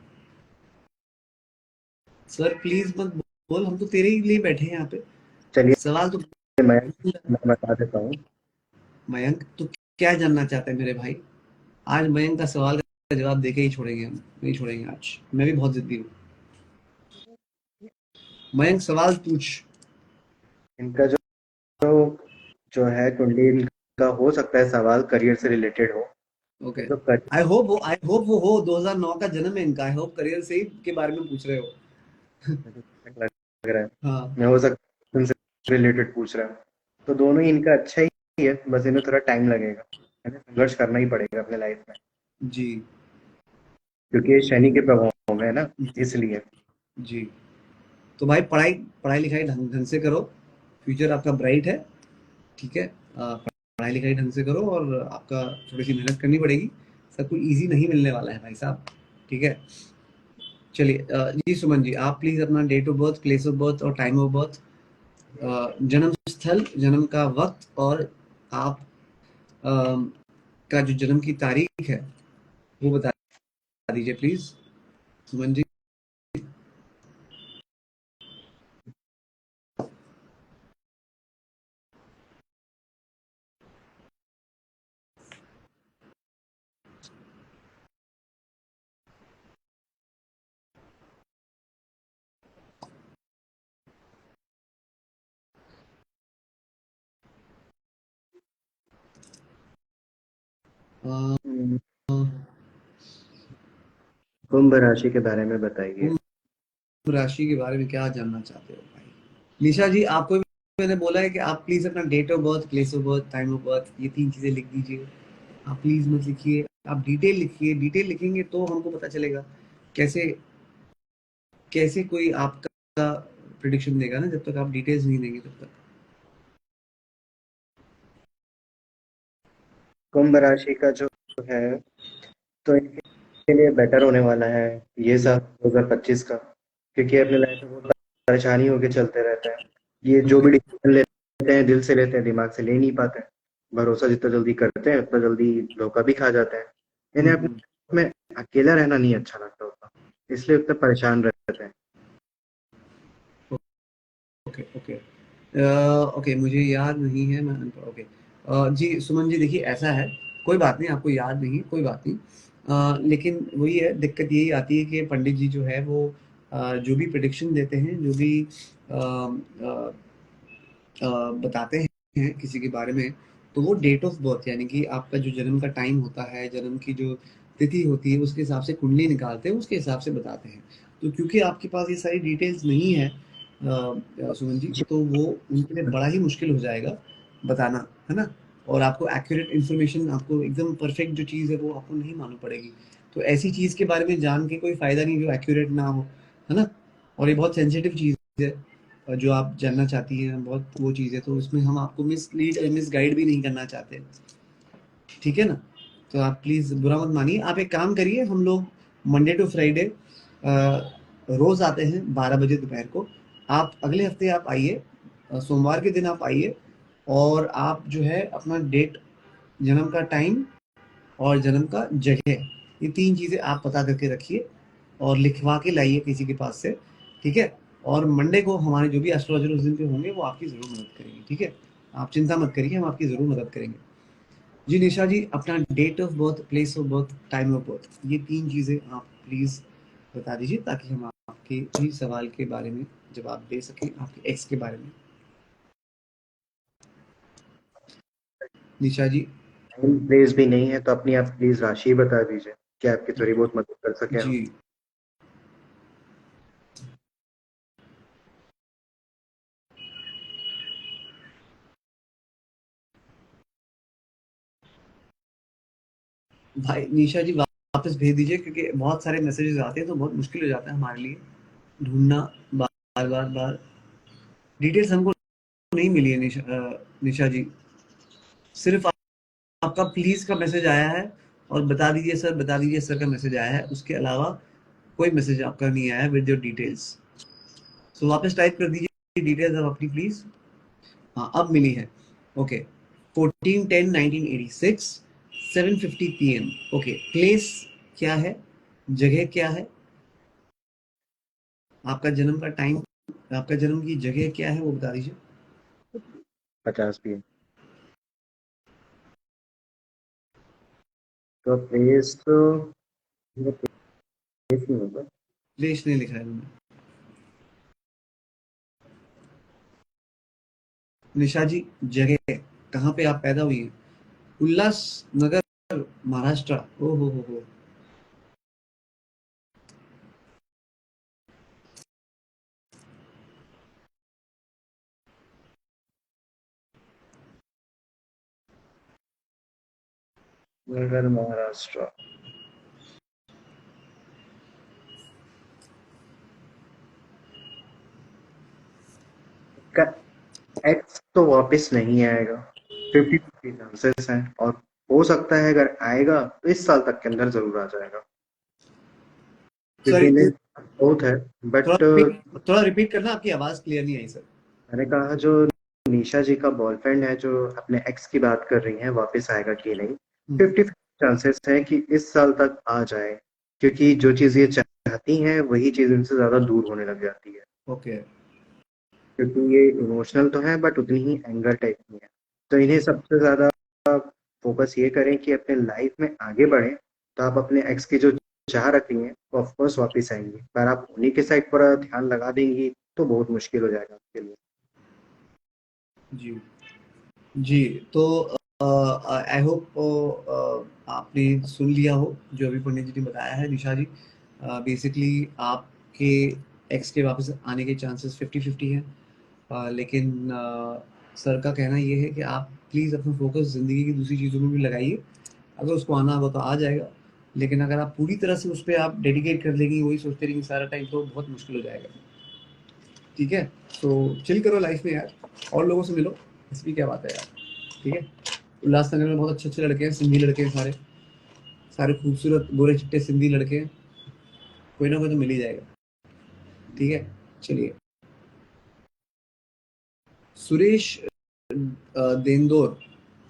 सर प्लीज मत बोल, हम तो तेरे ही लिए बैठे हैं यहाँ पे, चलिए सवाल तो। मैं बता देता हूँ। मयंक तू क्या जानना चाहता है मेरे भाई? आज मयंक का सवाल का जवाब देके ही छोड़ेंगे हम, नहीं छोड़ेंगे आज, मैं भी बहुत जिद्दी हूँ। मयंक सवाल पूछ। इनका जो जो है कुंडली, इनका हो सकता है सवाल करियर से रिलेटेड हो। ओके, तो करियर आई होप वो हो, 2009 का जन्म है इनका, आई होप करियर से ही के बारे में पूछ रहे हो। लग रहा है, हाँ मैं हो सकता है उनसे रिलेटेड पूछ रहा हूँ। तो दोनों ही इनका अच्छा ही है, बस इन्हें थोड़ा टाइम लगेगा, है ना, संघर्ष करना ही पड़ेगा अपने लाइफ में, जी। क्योंकि ये शनि के प्रभाव में है ना, इसलिए। जी, तो भाई पढ़ाई पढ़ाई लिखाई ढंग ढंग से करो, फ्यूचर आपका ब्राइट है, ठीक है। पढ़ाई लिखाई ढंग से करो, और आपका थोड़ी सी मेहनत करनी पड़ेगी, सब कुछ इजी नहीं मिलने वाला है भाई साहब, ठीक है। चलिए, जी सुमन जी आप प्लीज अपना date of birth, place of birth और टाइम ऑफ बर्थ, जन्म स्थल, जन्म का वक्त, और आप अ, का जो जन्म की तारीख है वो बता दीजिए प्लीज, सुमन जी। अ, हम्म, कुंभ राशि के बारे में बताइए। कुंभ राशि के बारे में क्या जानना चाहते हो भाई? निशा जी आपको भी मैंने बोला है कि आप प्लीज अपना date of birth, place of birth, time of birth, ये 3 चीजें लिख दीजिए। आप प्लीज मत लिखिए, आप डिटेल लिखिए, डिटेल लिखेंगे तो हमको पता चलेगा कैसे, कैसे कोई आपका प्रिडिक्शन देगा ना, जब तक आप डिटेल्स नहीं देंगे तब तक। कुंभ राशि का जो है, तो इनके लिए बेटर होने वाला है ये साल 2025 का, क्योंकि अपने लाइफ में बहुत परेशानी होके चलते रहते हैं। ये जो भी ओके। डिसीजन लेते हैं दिल से लेते हैं, दिमाग से ले नहीं पाते हैं। भरोसा जितना जल्दी करते हैं उतना जल्दी धोखा भी खा जाते हैं। इन्हें अपने हम्म। life में अकेला रहना नहीं अच्छा लगता होता, इसलिए उतना परेशान रहते हैं। Okay okay. ओके, मुझे याद नहीं है, मैं ओके। जी सुमन जी, देखिए ऐसा है, कोई बात नहीं, आपको याद नहीं, कोई बात नहीं। लेकिन वही है, दिक्कत यही आती है कि पंडित जी जो है वो जो भी प्रिडिक्शन देते हैं, जो भी अ, अ, बताते हैं किसी के बारे में, तो वो डेट ऑफ बर्थ यानी कि आपका जो जन्म का टाइम होता है, जन्म की जो तिथि होती है, उसके हिसाब से कुंडली निकालते हैं, उसके हिसाब से बताते हैं। तो क्योंकि आपके पास ये सारी डिटेल्स नहीं है सुमन जी, जी। तो वो उनके लिए बड़ा ही मुश्किल हो जाएगा बताना, है ना? और आपको एक्यूरेट इन्फॉर्मेशन, आपको एकदम परफेक्ट जो चीज़ है वो आपको नहीं मालूम पड़ेगी। तो ऐसी चीज़ के बारे में जान के कोई फ़ायदा नहीं जो एक्यूरेट ना हो, है ना? और ये बहुत सेंसिटिव चीज़ है, जो आप जानना चाहती हैं, बहुत वो चीज़ है, तो इसमें हम आपको मिसलीड मिसगाइड भी नहीं करना चाहते। ठीक है ना? तो आप प्लीज़ बुरा मत मानिए। आप एक काम करिए, हम लोग मंडे टू फ्राइडे रोज़ आते हैं 12 बजे दोपहर को। आप अगले हफ्ते आप आइए, सोमवार के दिन आप आइए, और आप जो है अपना डेट, जन्म का टाइम और जन्म का जगह, ये 3 चीज़ें आप पता करके रखिए और लिखवा के लाइए किसी के पास से, ठीक है? और मंडे को हमारे जो भी एस्ट्रोलॉजर उस दिन पे होंगे वो आपकी ज़रूर मदद करेंगे, ठीक है? आप चिंता मत करिए, हम आपकी ज़रूर मदद करेंगे। जी निशा जी, अपना date of birth, place of birth, time of birth, ये 3 चीज़ें आप प्लीज़ बता दीजिए, ताकि हम आपके सभी सवाल के बारे में जवाब दे सकें, आपके एक्स के बारे में। निशा जी। टाइम प्लेस भी नहीं है तो अपनी आप प्लीज राशि बता दीजिए कि आपकी थोड़ी बहुत मदद कर सके हम। जी, भाई निशा जी वापस भेज दीजिए, क्योंकि बहुत सारे मैसेजेस आते हैं तो बहुत मुश्किल हो जाता है हमारे लिए ढूँढना, बार, बार, बार। डिटेल्स हमको नहीं मिली है निशा जी। सिर्फ़ आपका प्लीज़ का मैसेज आया है, और बता दीजिए सर का मैसेज आया है। उसके अलावा कोई मैसेज आपका नहीं आया है विद योर डिटेल्स। सो वापस टाइप कर दीजिए डिटेल्स अब अपनी प्लीज़। हाँ, अब मिली है। Okay, 14/10/1986, 7:50 PM. ओके, प्लेस क्या है? जगह क्या है? आपका जन्म का टाइम, आपका जन्म की जगह क्या है वो बता दीजिए। 50 भी है तो प्लेस तो प्लेस नहीं होगा। प्लेस नहीं लिखा है उन्होंने। निशा जी, जगह कहाँ पे आप पैदा हुई हैं? उल्लासनगर, महाराष्ट्र। ओ हो। नगर महाराष्ट्र का एक्स तो वापस नहीं आएगा, 50-50 चांसेस हैं। और हो सकता है अगर आएगा तो इस साल तक के अंदर जरूर आ जाएगा, क्योंकि सॉरी, इन्हें बहुत है। बट थोड़ा रिपीट करना, आपकी आवाज़ क्लियर नहीं आई सर। मैंने कहा जो निशा जी का बॉयफ्रेंड है जो अपने एक्स की बात कर रही हैं वापस आएगा कि नहीं, हुँ, 50 चांसेस है कि इस साल तक आ जाए, क्योंकि जो चीज ये चाहती हैं वही चीज इनसे ज्यादा दूर होने लग जाती है। ओके। क्योंकि ये इमोशनल तो है बट उतनी ही एंगर टाइप की है। तो इन्हें सबसे ज्यादा फोकस ये करें कि अपने लाइफ में आगे बढ़े, तो आप अपने एक्स की जो चाह रखी हैं वो ऑफकोर्स वापस आएंगी, पर आप उन्हीं के साइड पर ध्यान लगा देंगी तो बहुत मुश्किल हो जाएगा आपके लिए। जी। जी, तो आई होप आपने सुन लिया हो जो अभी पंडित जी ने बताया है निशा जी। बेसिकली आपके एक्स के वापस आने के चांसेस 50-50 हैं। लेकिन सर का कहना ये है कि आप प्लीज़ अपना फ़ोकस ज़िंदगी की दूसरी चीज़ों में भी लगाइए। अगर उसको आना होगा तो आ जाएगा, लेकिन अगर आप पूरी तरह से उस पे आप डेडिकेट कर देंगी, वही सोचते रहेंगी सारा टाइम, तो बहुत मुश्किल हो जाएगा। ठीक है? तो चिल करो लाइफ़ में यार, और लोगों से मिलो, इसकी क्या बात है यार, ठीक है? उल्लासनगर में बहुत अच्छे-अच्छे लड़के हैं, सिंधी लड़के हैं सारे, सारे खूबसूरत गोरे चिट्टे सिंधी लड़के हैं, कोई ना कोई तो मिल ही जाएगा। ठीक है, चलिए। सुरेश देंदोर,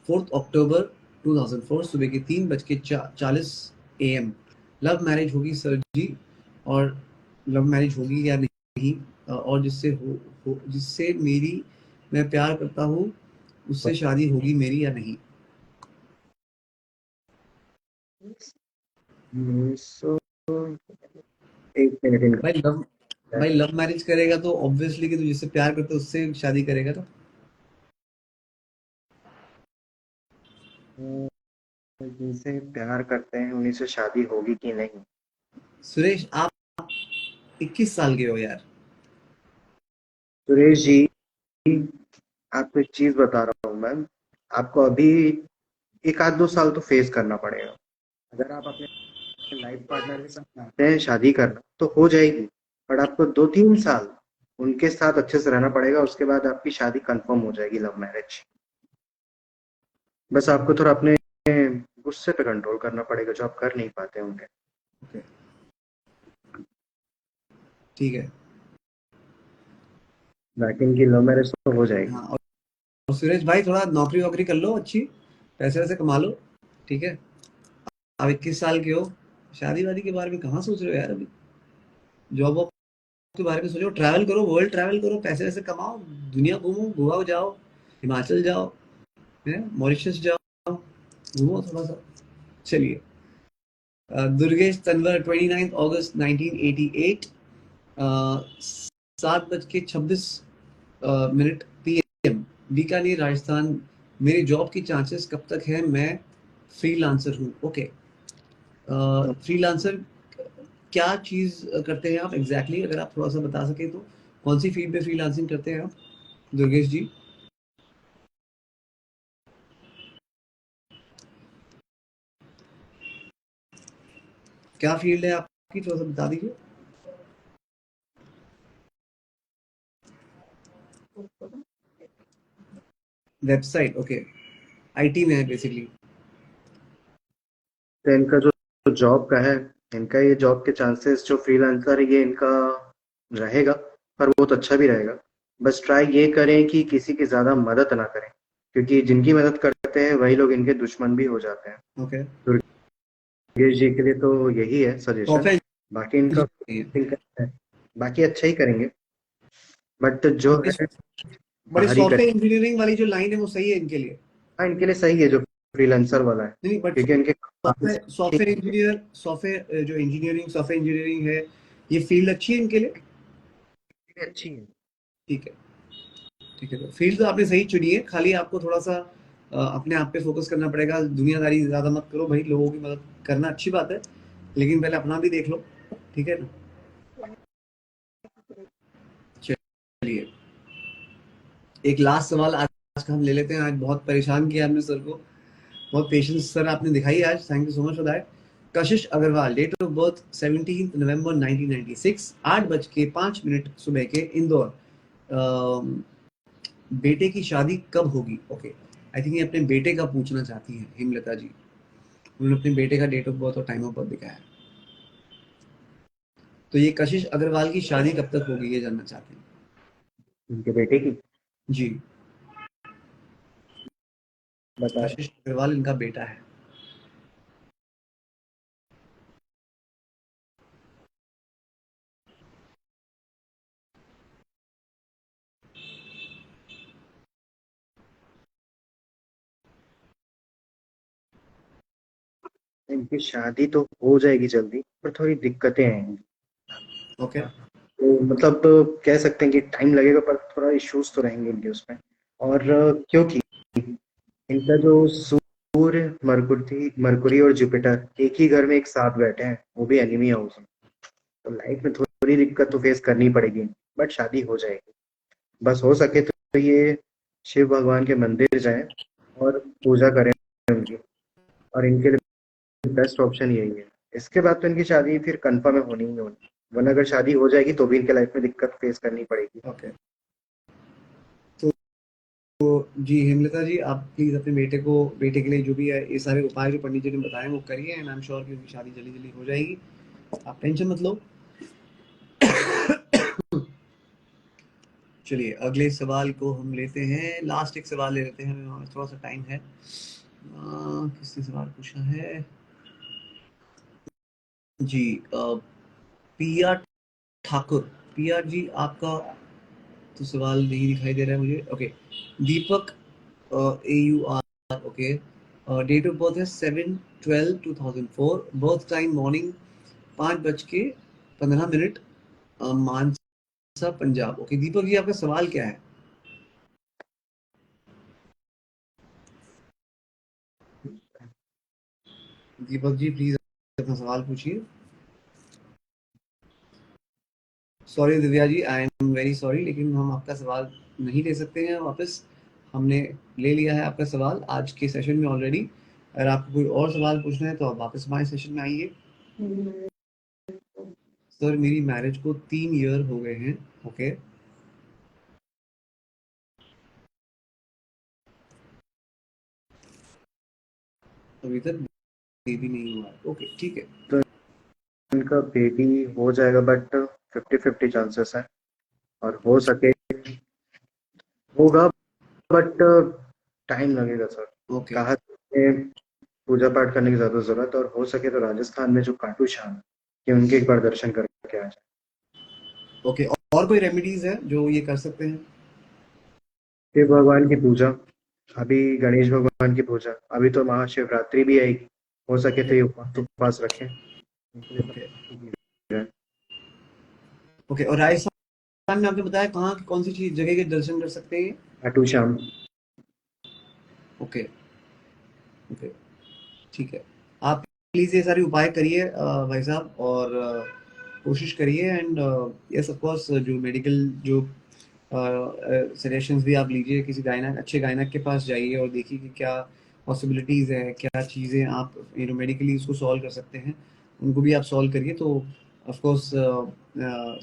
4 अक्टूबर 2004 सुबह के 3:40 AM। लव मैरिज होगी सर जी, और लव मैरिज होगी या नहीं, और जिससे मेरी मैं प्यार करता हूँ उससे शादी होगी मेरी या नहीं। सो एक मिनट इनका। भाई लव भाई लव मैरिज करेगा तो ऑब्वियसली कि तू जिससे प्यार करता है उससे शादी करेगा ना। जिनसे प्यार करते हैं उन्हीं से शादी होगी कि नहीं? सुरेश, आप 21 साल के हो यार। सुरेश जी, आपको एक चीज बता रहा हूँ मैम। आपको अभी एक आध 2 साल तो फेस करना पड़ेगा। अगर आप अपने लाइफ पार्टनर के साथ चाहते हैं शादी करना तो हो जाएगी, बट आपको 2-3 साल उनके साथ अच्छे से रहना पड़ेगा। उसके बाद आपकी शादी कंफर्म हो जाएगी, लव मैरिज। बस आपको थोड़ा अपने गुस्से पे कंट्रोल करना पड़ेगा, जो आप कर नहीं पाते होंगे। ओके, ठीक है। बाकी इनकी लव मैरिज तो हो जाएगी। हाँ, और सुरेश भाई थोड़ा नौकरी वोकरी कर लो अच्छी, पैसे वैसे कमा लो। ठीक है, आप 21 साल के हो, शादी वादी के बारे में कहाँ सोच रहे हो यार अभी। जॉब वॉब के बारे में सोचो, ट्रैवल करो, वर्ल्ड ट्रैवल करो, पैसे वैसे कमाओ, दुनिया घूमो, गोवा जाओ, हिमाचल जाओ, है मॉरिशस जाओ, घूमो थोड़ा सा। चलिए। दुर्गेश तनवर, 29 अगस्त 1988, 7:26 PM, बीकानेर राजस्थान। मेरे जॉब की चांसेस कब तक है, मैं फ्रीलांसर हूँ। ओके, फ्रीलांसर क्या चीज़ करते हैं आप एग्जैक्टली, अगर आप थोड़ा सा बता सके तो। कौन सी फील्ड में फ्रीलांसिंग करते हैं आप दुर्गेश जी? क्या फील्ड है आपकी, थोड़ा सा बता दीजिए। वेबसाइट, ओके, आईटी में है बेसिकली। तो इनका जो जॉब का है, इनका ये जॉब के चांसेस जो फ्रीलांसर है ये इनका रहेगा, पर बहुत अच्छा भी रहेगा। बस ट्राई ये करें कि किसी की ज़्यादा मदद ना करें, क्योंकि जिनकी मदद करते हैं वही लोग इनके दुश्मन भी हो जाते हैं। ओके, दुर्गेश जी के लिए तो यही है सजेशन। सॉफ्टवेयर बाकी इनका इंजीनियर। है, बाकी अच्छा ही करेंगे, बट जो बट इस है बट इस बाहरी करें। सॉफ्टवेयर इंजीनियरिंग वाली जो लाइन है वो सही है इनके लिए। हाँ, इनके लिए सही है जो फ्रीलांसर वाला है, नहीं, बट क्योंकि इनके सॉफ्टवेयर सॉफ्टवेयर इंजीनियर सॉफ्टवेयर जो सॉफ्टवेयर इंजीनियरिंग है, ये फील्ड अच्छी है इनके लिए। अच्छी है। ठीक है, ठीक है, तो फील्ड तो आपने सही चुनी है, खाली आपको थोड़ा सा अपने आप पे फोकस करना पड़ेगा। दुनियादारी ज्यादा मत करो भाई, लोगों की मदद करना अच्छी बात है, लेकिन पहले अपना भी देख लो। ठीक है ना। चलिए, एक लास्ट सवाल आज का हम ले लेते हैं। आज बहुत परेशान किया हमने सर को, बहुत पेशेंस सर आपने दिखाई आज, thank you so much for that. Kashish Agarwal, date of birth 17 नवंबर 1996, 8:05 सुबह के, इंदौर। अम, बेटे की शादी कब होगी? ओके, आई थिंक ये अपने बेटे का पूछना चाहती हैं हेमलता जी। उन्होंने अपने बेटे का डेट ऑफ बर्थ और टाइम ऑफ बर्थ दिखाया है। तो ये कशिश अग्रवाल की शादी कब तक होगी ये जानना चाहते हैं। उनके बेटे की जी, बता रहे कशिश अग्रवाल इनका बेटा है। हैं। इनकी शादी तो हो जाएगी जल्दी, पर थोड़ी दिक्कतें हैं। ओके, तो मतलब कह सकते हैं कि टाइम लगेगा, पर थोड़ा इश्यूज तो रहेंगे इनके उसमें। और क्योंकि इनका जो सूर्य, मरकुरी और जुपिटर एक ही घर में एक साथ बैठे हैं, वो भी एनिमी हाउस में, तो लाइफ में थोड़ी दिक्कत तो फेस करनी पड़ेगी, बट शादी हो जाएगी। बस हो सके तो ये शिव भगवान के मंदिर जाएं और पूजा करें उनकी, और इनके लिए बेस्ट ऑप्शन यही है। इसके बाद तो इनकी शादी फिर कंफर्म है, होनी ही होनी। वरना अगर शादी हो जाएगी तो भी इनके लाइफ में दिक्कत फेस करनी पड़ेगी। ओके। जी हेमलता जी, आप प्लीज़ अपने बेटे के लिए जो भी है ये सारे उपाय जो पंडित जी ने बताए वो करिए, एंड आई एम श्योर कि उनकी शादी जल्दी जल्दी हो जाएगी। आप टेंशन मत लो। चलिए अगले सवाल को हम लेते हैं, लास्ट एक सवाल ले लेते हैं, हमें थोड़ा सा टाइम है। किसने सवाल पूछा है? जी पिया ठाकुर। पिया जी आपका तो सवाल नहीं दिखाई दे रहा है मुझे। Okay, Deepak AUR। Okay, date of birth है 7/12/2004, birth time morning 5:15, Mansa Punjab. Okay Deepak ji, आपका सवाल क्या है? दीपक जी प्लीज अपना सवाल पूछिए। Sorry Divya ji, I am very sorry, लेकिन हम आपका सवाल नहीं ले सकते हैं वापस। हमने ले लिया है आपका सवाल आज के सेशन में ऑलरेडी। अगर आपको कोई और सवाल पूछना है तो आप वापस हमारे सेशन में आइए। सर मेरी मैरिज को 3 ईयर हो गए हैं। ओके, अभी तक बेबी नहीं हुआ है। ओके ठीक है। तो इनका बेबी हो जाएगा, बट 50-50 चांसेस है, और हो सके होगा, बट टाइम लगेगा सर। ओके कहा पूजा पाठ करने की ज्यादा जरूरत है, और हो सके तो राजस्थान में जो खाटू श्याम है, कि उनके एक बार दर्शन करके आ जाए। ओके, और कोई रेमेडीज है जो ये कर सकते हैं? शिव भगवान की पूजा, अभी गणेश भगवान की पूजा, अभी तो महाशिवरात्रि भी आएगी, हो सके तो ये उपवास रखें। ओके ओके, और राजस्थान में आपने बताया कहाँ की कौन सी चीज जगह के दर्शन कर सकते हैं? खाटू श्याम। ओके ओके ठीक है। आप प्लीज ये सारे उपाय करिए भाई साहब, और कोशिश करिए, एंड यस ऑफ कोर्स जो मेडिकल जो सजेशंस भी आप लीजिए, किसी गायनक, अच्छे गायनक के पास जाइए और देखिए कि क्या पॉसिबिलिटीज़ है, क्या चीज़ें आप मेडिकली उसको सॉल्व कर सकते हैं, उनको भी आप सॉल्व करिए। तो ऑफ कोर्स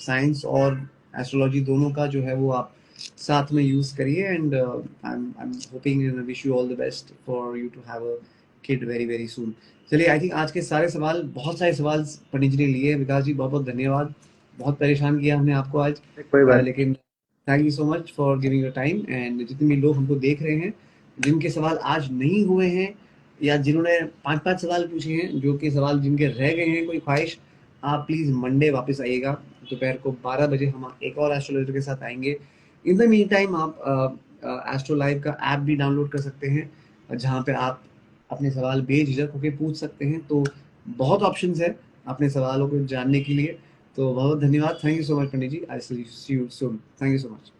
साइंस और एस्ट्रोलॉजी दोनों का जो है वो आप साथ में यूज़ करिए, and I am hoping and wish you all the best for you to have a kid very very soon. चलिए आई थिंक आज के सारे सवाल, बहुत सारे सवाल पंडित जी ने लिए। विकास जी बहुत बहुत धन्यवाद, बहुत परेशान किया हमने आपको आज। कोई बात लेकिन thank you so much for giving your time, and जितने भी लोग हमको देख रहे हैं जिनके सवाल आज नहीं हुए हैं, या जिन्होंने 5-5 सवाल पूछे हैं, जो कि सवाल जिनके रह गए हैं, कोई ख्वाहिश, आप प्लीज़ मंडे वापस आइएगा दोपहर को 12 बजे। हम एक और एस्ट्रोलॉजर के साथ आएंगे। इन द मीन टाइम आप एस्ट्रो लाइव का ऐप भी डाउनलोड कर सकते हैं, जहाँ पे आप अपने सवाल बेझिझक होकर पूछ सकते हैं। तो बहुत ऑप्शंस है अपने सवालों को जानने के लिए। तो बहुत धन्यवाद, thank you so much Pandit ji, I see you soon, thank you so much.